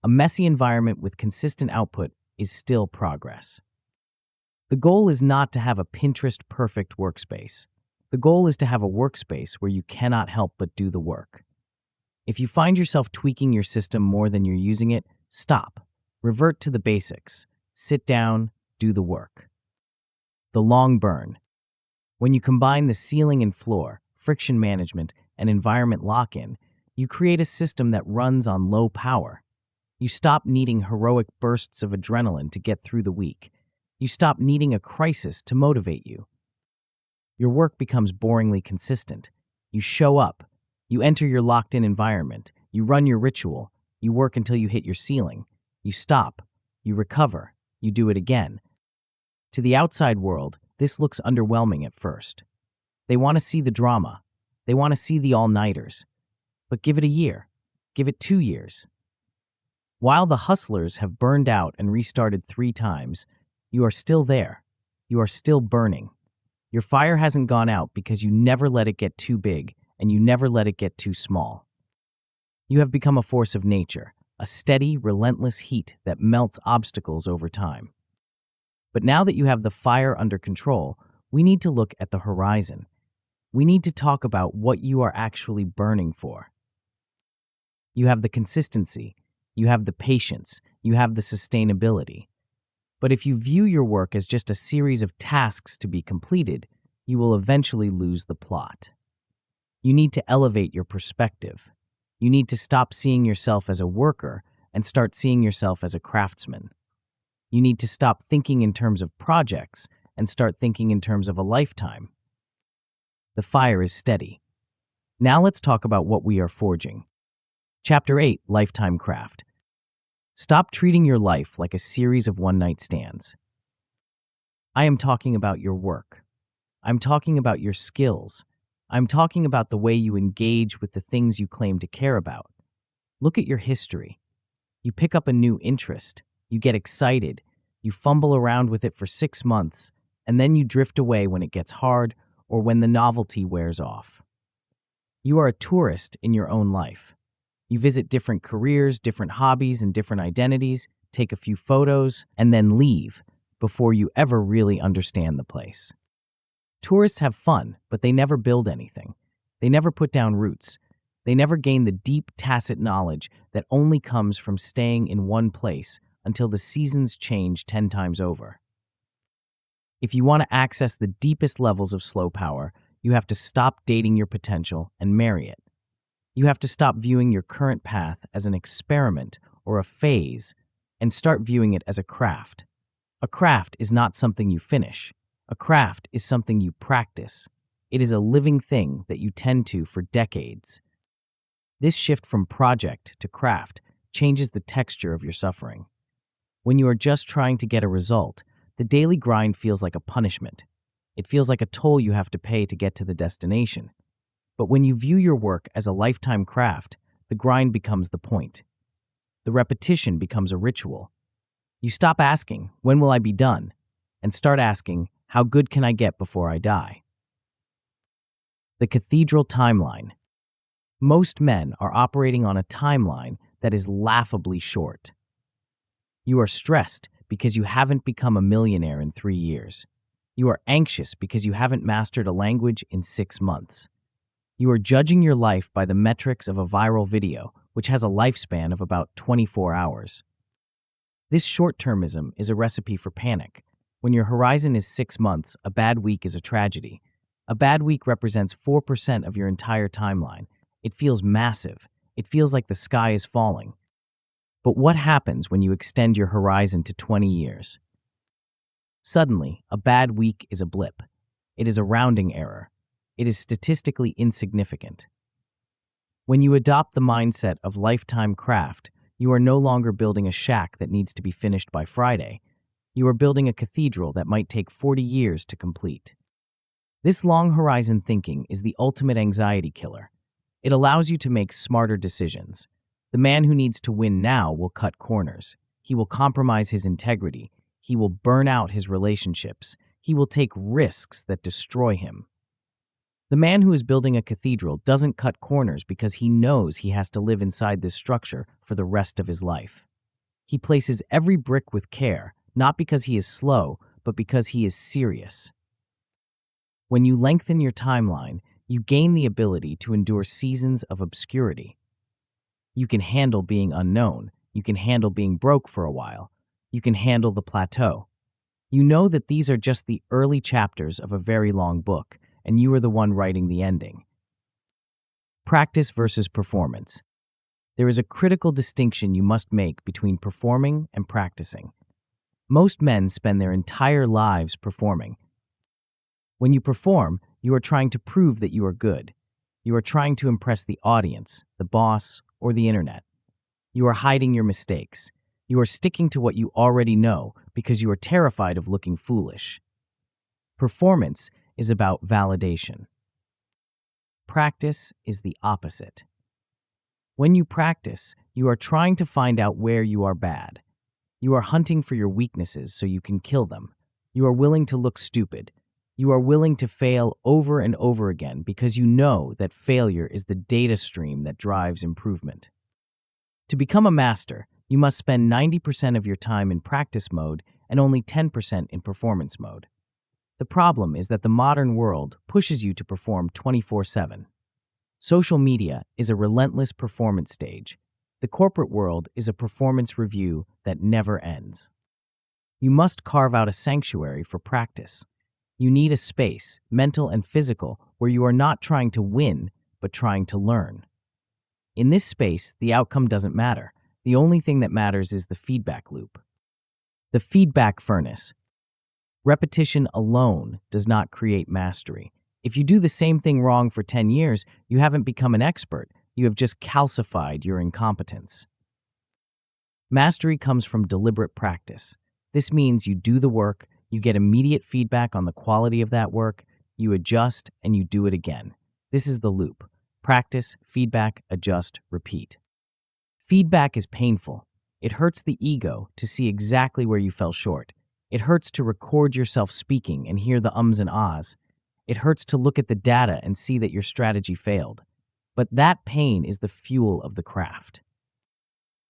A messy environment with consistent output is still progress. The goal is not to have a Pinterest-perfect workspace. The goal is to have a workspace where you cannot help but do the work. If you find yourself tweaking your system more than you're using it, stop. Revert to the basics. Sit down, do the work. The long burn. When you combine the ceiling and floor, friction management, and environment lock-in, you create a system that runs on low power. You stop needing heroic bursts of adrenaline to get through the week. You stop needing a crisis to motivate you. Your work becomes boringly consistent. You show up. You enter your locked-in environment. You run your ritual. You work until you hit your ceiling. You stop. You recover. You do it again. To the outside world, this looks underwhelming at first. They want to see the drama. They want to see the all-nighters. But give it a year. Give it 2 years. While the hustlers have burned out and restarted 3 times, You are still there. You are still burning. Your fire hasn't gone out because you never let it get too big and you never let it get too small. You have become a force of nature, a steady, relentless heat that melts obstacles over time. But now that you have the fire under control, we need to look at the horizon. We need to talk about what you are actually burning for. You have the consistency, you have the patience, you have the sustainability. But if you view your work as just a series of tasks to be completed, you will eventually lose the plot. You need to elevate your perspective. You need to stop seeing yourself as a worker and start seeing yourself as a craftsman. You need to stop thinking in terms of projects and start thinking in terms of a lifetime. The fire is steady. Now let's talk about what we are forging. Chapter 8, Lifetime Craft. Stop treating your life like a series of one-night stands. I am talking about your work. I'm talking about your skills. I'm talking about the way you engage with the things you claim to care about. Look at your history. You pick up a new interest. You get excited. You fumble around with it for 6 months, and then you drift away when it gets hard or when the novelty wears off. You are a tourist in your own life. You visit different careers, different hobbies, and different identities, take a few photos, and then leave before you ever really understand the place. Tourists have fun, but they never build anything. They never put down roots. They never gain the deep, tacit knowledge that only comes from staying in one place until the seasons change 10 times over. If you want to access the deepest levels of slow power, you have to stop dating your potential and marry it. You have to stop viewing your current path as an experiment or a phase and start viewing it as a craft. A craft is not something you finish. A craft is something you practice. It is a living thing that you tend to for decades. This shift from project to craft changes the texture of your suffering. When you are just trying to get a result, the daily grind feels like a punishment. It feels like a toll you have to pay to get to the destination. But when you view your work as a lifetime craft, the grind becomes the point. The repetition becomes a ritual. You stop asking, "When will I be done?" and start asking, "How good can I get before I die?" The cathedral timeline. Most men are operating on a timeline that is laughably short. You are stressed because you haven't become a millionaire in 3 years. You are anxious because you haven't mastered a language in 6 months. You are judging your life by the metrics of a viral video, which has a lifespan of about 24 hours. This short-termism is a recipe for panic. When your horizon is 6 months, a bad week is a tragedy. A bad week represents 4% of your entire timeline. It feels massive. It feels like the sky is falling. But what happens when you extend your horizon to 20 years? Suddenly, a bad week is a blip. It is a rounding error. It is statistically insignificant. When you adopt the mindset of lifetime craft, you are no longer building a shack that needs to be finished by Friday. You are building a cathedral that might take 40 years to complete. This long horizon thinking is the ultimate anxiety killer. It allows you to make smarter decisions. The man who needs to win now will cut corners. He will compromise his integrity. He will burn out his relationships. He will take risks that destroy him. The man who is building a cathedral doesn't cut corners because he knows he has to live inside this structure for the rest of his life. He places every brick with care, not because he is slow, but because he is serious. When you lengthen your timeline, you gain the ability to endure seasons of obscurity. You can handle being unknown. You can handle being broke for a while. You can handle the plateau. You know that these are just the early chapters of a very long book, and you are the one writing the ending. Practice versus performance. There is a critical distinction you must make between performing and practicing. Most men spend their entire lives performing. When you perform, you are trying to prove that you are good. You are trying to impress the audience, the boss, or the internet. You are hiding your mistakes. You are sticking to what you already know because you are terrified of looking foolish. Performance is about validation. Practice is the opposite. When you practice, you are trying to find out where you are bad. You are hunting for your weaknesses so you can kill them. You are willing to look stupid. You are willing to fail over and over again because you know that failure is the data stream that drives improvement. To become a master, you must spend 90% of your time in practice mode and only 10% in performance mode. The problem is that the modern world pushes you to perform 24/7. Social media is a relentless performance stage. The corporate world is a performance review that never ends. You must carve out a sanctuary for practice. You need a space, mental and physical, where you are not trying to win, but trying to learn. In this space, the outcome doesn't matter. The only thing that matters is the feedback loop. The feedback furnace. Repetition alone does not create mastery. If you do the same thing wrong for 10 years, you haven't become an expert. You have just calcified your incompetence. Mastery comes from deliberate practice. This means you do the work, you get immediate feedback on the quality of that work, you adjust, and you do it again. This is the loop. Practice, feedback, adjust, repeat. Feedback is painful. It hurts the ego to see exactly where you fell short. It hurts to record yourself speaking and hear the ums and ahs. It hurts to look at the data and see that your strategy failed. But that pain is the fuel of the craft.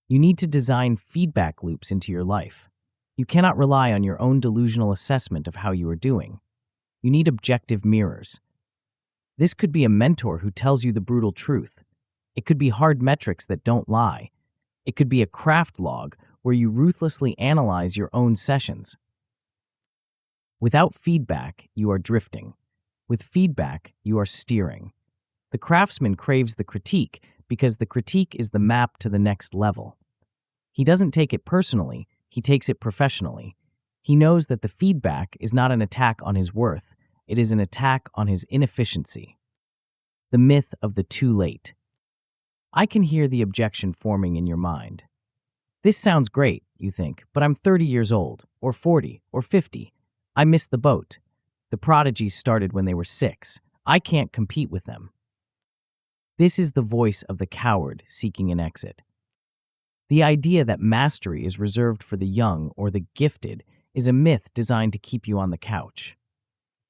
You need to design feedback loops into your life. You cannot rely on your own delusional assessment of how you are doing. You need objective mirrors. This could be a mentor who tells you the brutal truth. It could be hard metrics that don't lie. It could be a craft log where you ruthlessly analyze your own sessions. Without feedback, you are drifting. With feedback, you are steering. The craftsman craves the critique because the critique is the map to the next level. He doesn't take it personally, he takes it professionally. He knows that the feedback is not an attack on his worth, it is an attack on his inefficiency. The myth of the too late. I can hear the objection forming in your mind. This sounds great, you think, but I'm 30 years old, or 40, or 50. I missed the boat. The prodigies started when they were 6. I can't compete with them. This is the voice of the coward seeking an exit. The idea that mastery is reserved for the young or the gifted is a myth designed to keep you on the couch.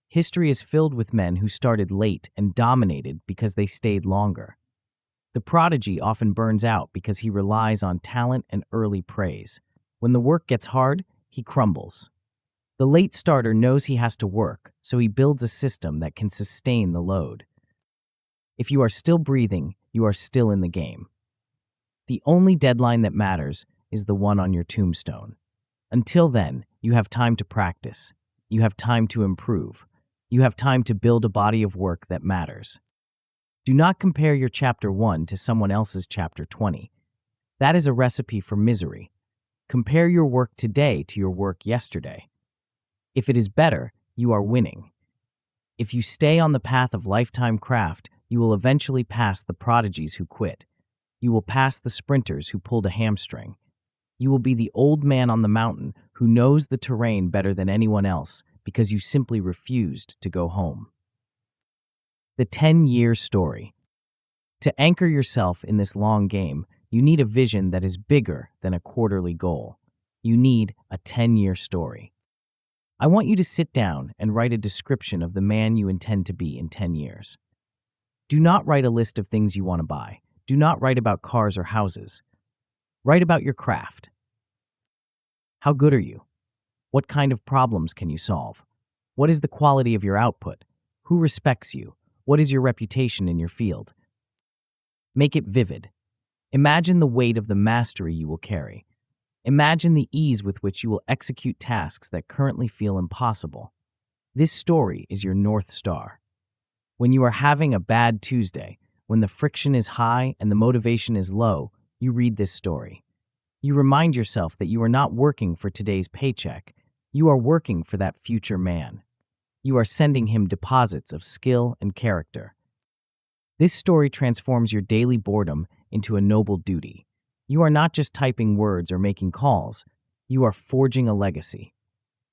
History is filled with men who started late and dominated because they stayed longer. The prodigy often burns out because he relies on talent and early praise. When the work gets hard, he crumbles. The late starter knows he has to work, so he builds a system that can sustain the load. If you are still breathing, you are still in the game. The only deadline that matters is the one on your tombstone. Until then, you have time to practice. You have time to improve. You have time to build a body of work that matters. Do not compare your chapter 1 to someone else's chapter 20. That is a recipe for misery. Compare your work today to your work yesterday. If it is better, you are winning. If you stay on the path of lifetime craft, you will eventually pass the prodigies who quit. You will pass the sprinters who pulled a hamstring. You will be the old man on the mountain who knows the terrain better than anyone else because you simply refused to go home. The 10-year story. To anchor yourself in this long game, you need a vision that is bigger than a quarterly goal. You need a 10-year story. I want you to sit down and write a description of the man you intend to be in 10 years. Do not write a list of things you want to buy. Do not write about cars or houses. Write about your craft. How good are you? What kind of problems can you solve? What is the quality of your output? Who respects you? What is your reputation in your field? Make it vivid. Imagine the weight of the mastery you will carry. Imagine the ease with which you will execute tasks that currently feel impossible. This story is your North Star. When you are having a bad Tuesday, when the friction is high and the motivation is low, you read this story. You remind yourself that you are not working for today's paycheck. You are working for that future man. You are sending him deposits of skill and character. This story transforms your daily boredom into a noble duty. You are not just typing words or making calls. You are forging a legacy.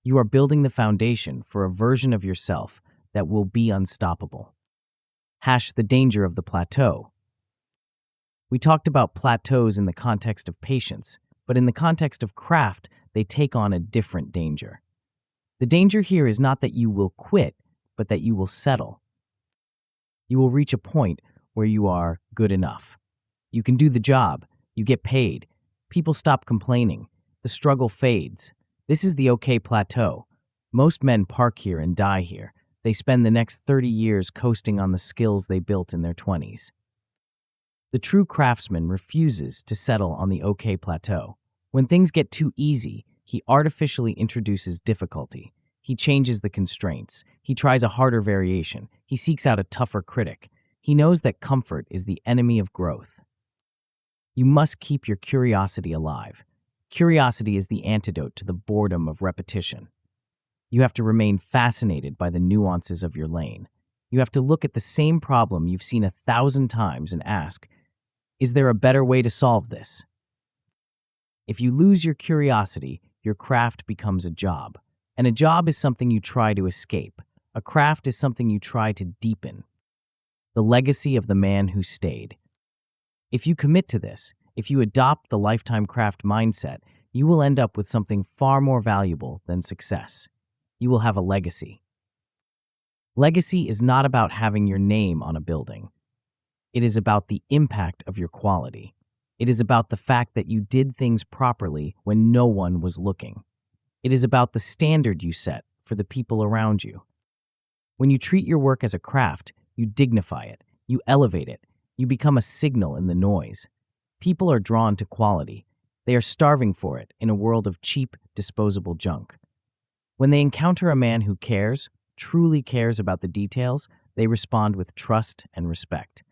You are building the foundation for a version of yourself that will be unstoppable. The danger of the plateau. We talked about plateaus in the context of patience. but in the context of craft, they take on a different danger. The danger here is not that you will quit, but that you will settle. You will reach a point where you are good enough. You can do the job, you get paid, people stop complaining, the struggle fades. This is the okay plateau. Most men park here and die here. They spend the next 30 years coasting on the skills they built in their 20s. The true craftsman refuses to settle on the okay plateau. When things get too easy, he artificially introduces difficulty. He changes the constraints. He tries a harder variation. He seeks out a tougher critic. He knows that comfort is the enemy of growth. You must keep your curiosity alive. Curiosity is the antidote to the boredom of repetition. You have to remain fascinated by the nuances of your lane. You have to look at the same problem you've seen 1,000 times and ask, is there a better way to solve this? If you lose your curiosity, your craft becomes a job. And a job is something you try to escape. A craft is something you try to deepen. The legacy of the man who stayed. If you commit to this, if you adopt the lifetime craft mindset, you will end up with something far more valuable than success. You will have a legacy. Legacy is not about having your name on a building. It is about the impact of your quality. It is about the fact that you did things properly when no one was looking. It is about the standard you set for the people around you. When you treat your work as a craft, you dignify it, you elevate it, you become a signal in the noise. People are drawn to quality. They are starving for it in a world of cheap, disposable junk. When they encounter a man who cares, truly cares about the details, they respond with trust and respect.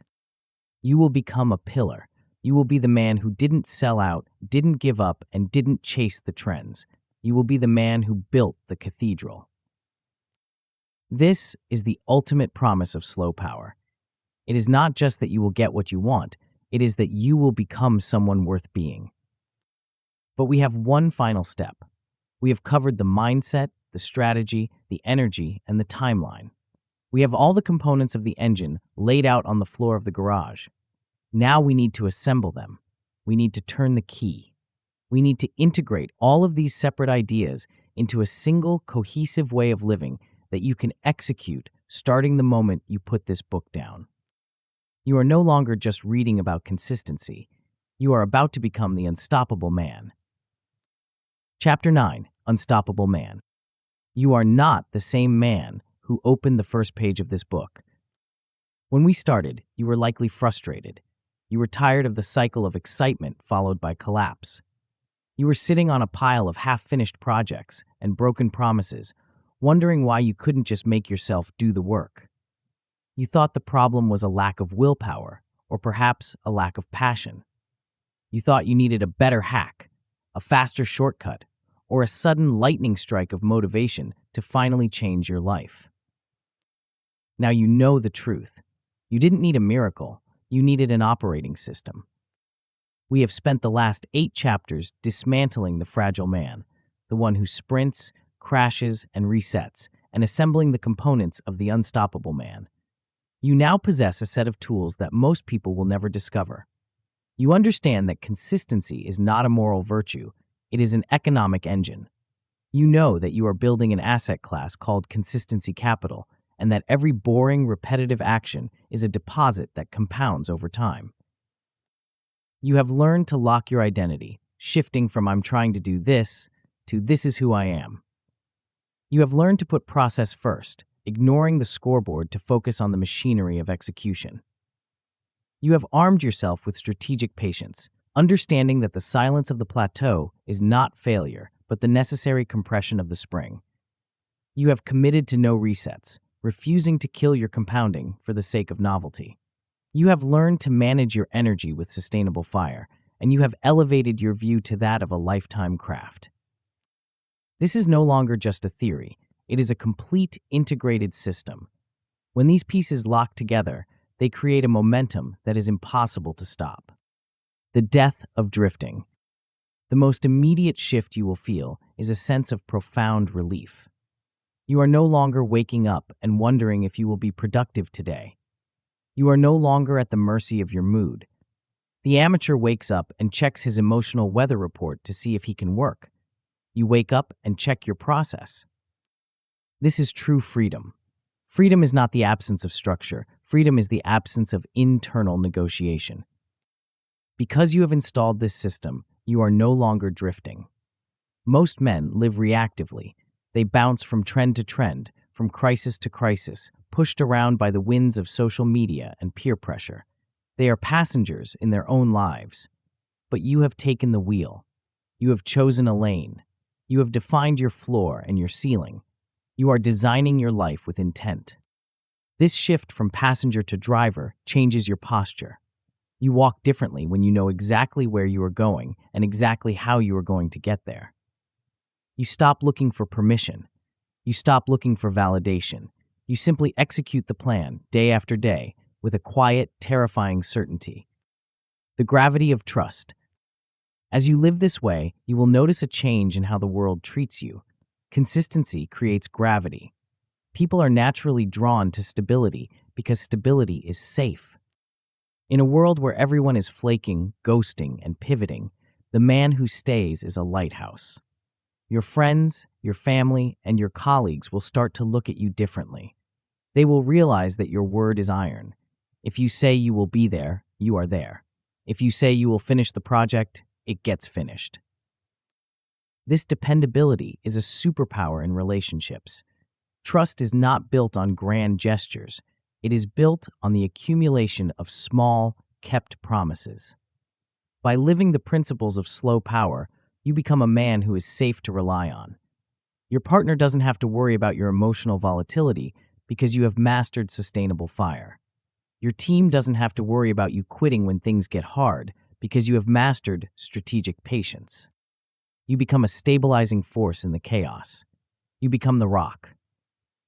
You will become a pillar. You will be the man who didn't sell out, didn't give up, and didn't chase the trends. You will be the man who built the cathedral. This is the ultimate promise of slow power. It is not just that you will get what you want, it is that you will become someone worth being. But we have one final step. We have covered the mindset, the strategy, the energy, and the timeline. We have all the components of the engine laid out on the floor of the garage. Now we need to assemble them. We need to turn the key. We need to integrate all of these separate ideas into a single cohesive way of living that you can execute starting the moment you put this book down. You are no longer just reading about consistency. You are about to become the unstoppable man. Chapter 9, Unstoppable Man. You are not the same man who opened the first page of this book. When we started, you were likely frustrated. You were tired of the cycle of excitement followed by collapse. You were sitting on a pile of half-finished projects and broken promises, wondering why you couldn't just make yourself do the work. You thought the problem was a lack of willpower, or perhaps a lack of passion. You thought you needed a better hack, a faster shortcut, or a sudden lightning strike of motivation to finally change your life. Now you know the truth. You didn't need a miracle, you needed an operating system. We have spent the last 8 chapters dismantling the fragile man, the one who sprints, crashes, and resets, and assembling the components of the unstoppable man. You now possess a set of tools that most people will never discover. You understand that consistency is not a moral virtue, it is an economic engine. You know that you are building an asset class called consistency capital, and that every boring, repetitive action is a deposit that compounds over time. You have learned to lock your identity, shifting from I'm trying to do this to this is who I am. You have learned to put process first, ignoring the scoreboard to focus on the machinery of execution. You have armed yourself with strategic patience, understanding that the silence of the plateau is not failure, but the necessary compression of the spring. You have committed to no resets, refusing to kill your compounding for the sake of novelty. You have learned to manage your energy with sustainable fire, and you have elevated your view to that of a lifetime craft. This is no longer just a theory, it is a complete integrated system. When these pieces lock together, they create a momentum that is impossible to stop. The death of drifting. The most immediate shift you will feel is a sense of profound relief. You are no longer waking up and wondering if you will be productive today. You are no longer at the mercy of your mood. The amateur wakes up and checks his emotional weather report to see if he can work. You wake up and check your process. This is true freedom. Freedom is not the absence of structure. Freedom is the absence of internal negotiation. Because you have installed this system, you are no longer drifting. Most men live reactively. They bounce from trend to trend, from crisis to crisis, pushed around by the winds of social media and peer pressure. They are passengers in their own lives. But you have taken the wheel. You have chosen a lane. You have defined your floor and your ceiling. You are designing your life with intent. This shift from passenger to driver changes your posture. You walk differently when you know exactly where you are going and exactly how you are going to get there. You stop looking for permission. You stop looking for validation. You simply execute the plan day after day with a quiet, terrifying certainty. The gravity of trust. As you live this way, you will notice a change in how the world treats you. Consistency creates gravity. People are naturally drawn to stability because stability is safe. In a world where everyone is flaking, ghosting, and pivoting, the man who stays is a lighthouse. Your friends, your family, and your colleagues will start to look at you differently. They will realize that your word is iron. If you say you will be there, you are there. If you say you will finish the project, it gets finished. This dependability is a superpower in relationships. Trust is not built on grand gestures. It is built on the accumulation of small, kept promises. By living the principles of slow power, you become a man who is safe to rely on. Your partner doesn't have to worry about your emotional volatility because you have mastered sustainable fire. Your team doesn't have to worry about you quitting when things get hard because you have mastered strategic patience. You become a stabilizing force in the chaos. You become the rock.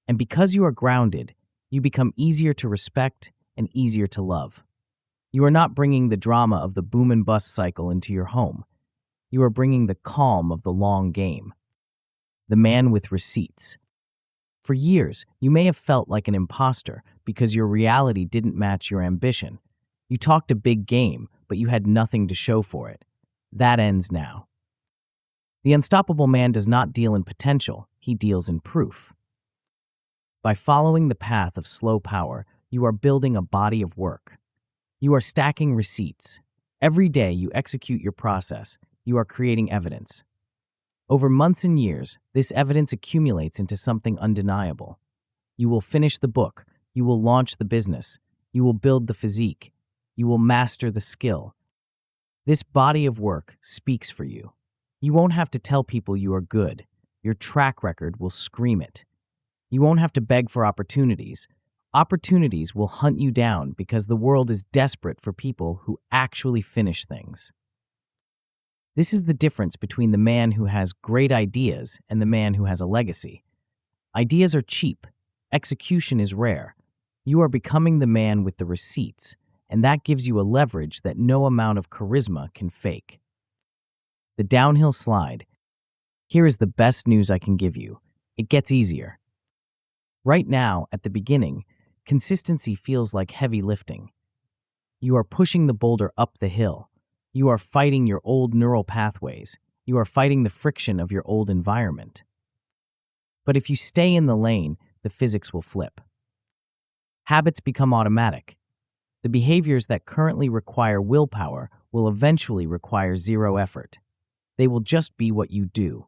And because you are grounded, you become easier to respect and easier to love. You are not bringing the drama of the boom and bust cycle into your home. You are bringing the calm of the long game. The man with receipts. For years, you may have felt like an imposter because your reality didn't match your ambition. You talked a big game, but you had nothing to show for it. That ends now. The unstoppable man does not deal in potential, he deals in proof. By following the path of slow power, you are building a body of work. You are stacking receipts. Every day you execute your process, you are creating evidence. Over months and years, this evidence accumulates into something undeniable. You will finish the book, you will launch the business, you will build the physique, you will master the skill. This body of work speaks for you. You won't have to tell people you are good. Your track record will scream it. You won't have to beg for opportunities. Opportunities will hunt you down because the world is desperate for people who actually finish things. This is the difference between the man who has great ideas and the man who has a legacy. Ideas are cheap. Execution is rare. You are becoming the man with the receipts, and that gives you a leverage that no amount of charisma can fake. The downhill slide. Here is the best news I can give you. It gets easier. Right now, at the beginning, consistency feels like heavy lifting. You are pushing the boulder up the hill. You are fighting your old neural pathways. You are fighting the friction of your old environment. But if you stay in the lane, the physics will flip. Habits become automatic. The behaviors that currently require willpower will eventually require zero effort. They will just be what you do.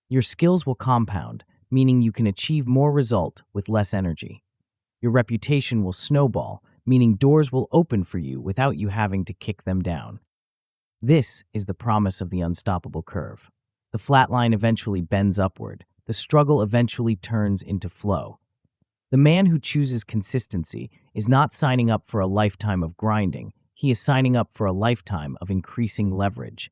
Your skills will compound, meaning you can achieve more result with less energy. Your reputation will snowball, meaning doors will open for you without you having to kick them down. This is the promise of the unstoppable curve. The flat line eventually bends upward. The struggle eventually turns into flow. The man who chooses consistency is not signing up for a lifetime of grinding. He is signing up for a lifetime of increasing leverage.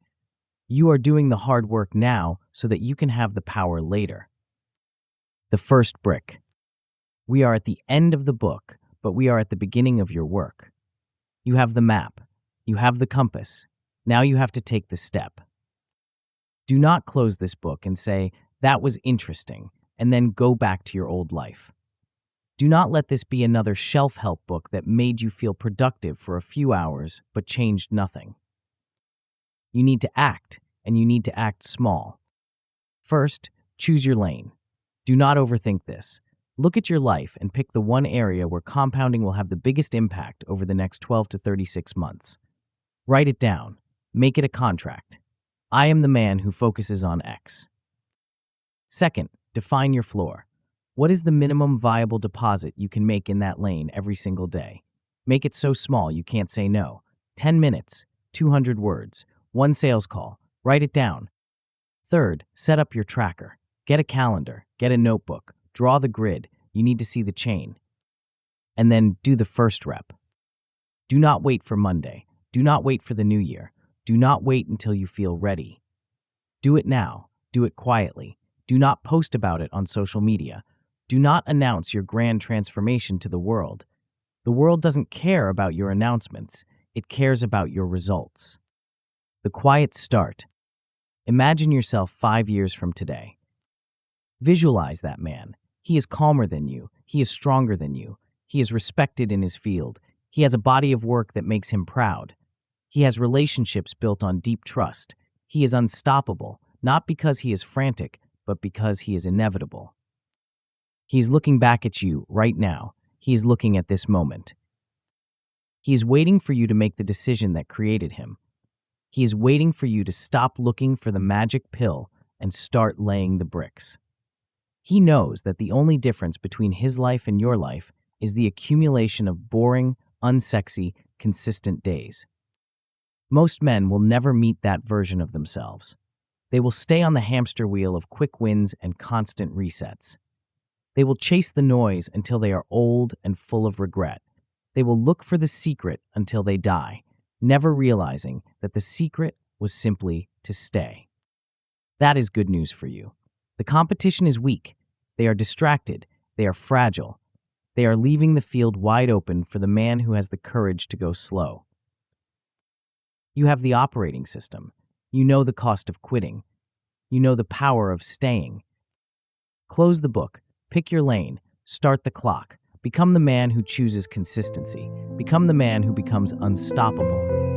You are doing the hard work now so that you can have the power later. The first brick. We are at the end of the book, but we are at the beginning of your work. You have the map. You have the compass. Now you have to take the step. Do not close this book and say, "That was interesting," and then go back to your old life. Do not let this be another shelf-help book that made you feel productive for a few hours but changed nothing. You need to act, and you need to act small. First, choose your lane. Do not overthink this. Look at your life and pick the one area where compounding will have the biggest impact over the next 12 to 36 months. Write it down. Make it a contract. I am the man who focuses on X. Second, define your floor. What is the minimum viable deposit you can make in that lane every single day? Make it so small you can't say no. 10 minutes, 200 words, one sales call. Write it down. Third, set up your tracker. Get a calendar, get a notebook, draw the grid. You need to see the chain. And then do the first rep. Do not wait for Monday. Do not wait for the new year. Do not wait until you feel ready. Do it now. Do it quietly. Do not post about it on social media. Do not announce your grand transformation to the world. The world doesn't care about your announcements. It cares about your results. The quiet start. Imagine yourself 5 years from today. Visualize that man. He is calmer than you. He is stronger than you. He is respected in his field. He has a body of work that makes him proud. He has relationships built on deep trust. He is unstoppable, not because he is frantic, but because he is inevitable. He is looking back at you right now. He is looking at this moment. He is waiting for you to make the decision that created him. He is waiting for you to stop looking for the magic pill and start laying the bricks. He knows that the only difference between his life and your life is the accumulation of boring, unsexy, consistent days. Most men will never meet that version of themselves. They will stay on the hamster wheel of quick wins and constant resets. They will chase the noise until they are old and full of regret. They will look for the secret until they die, never realizing that the secret was simply to stay. That is good news for you. The competition is weak. They are distracted. They are fragile. They are leaving the field wide open for the man who has the courage to go slow. You have the operating system. You know the cost of quitting. You know the power of staying. Close the book. Pick your lane. Start the clock. Become the man who chooses consistency. Become the man who becomes unstoppable.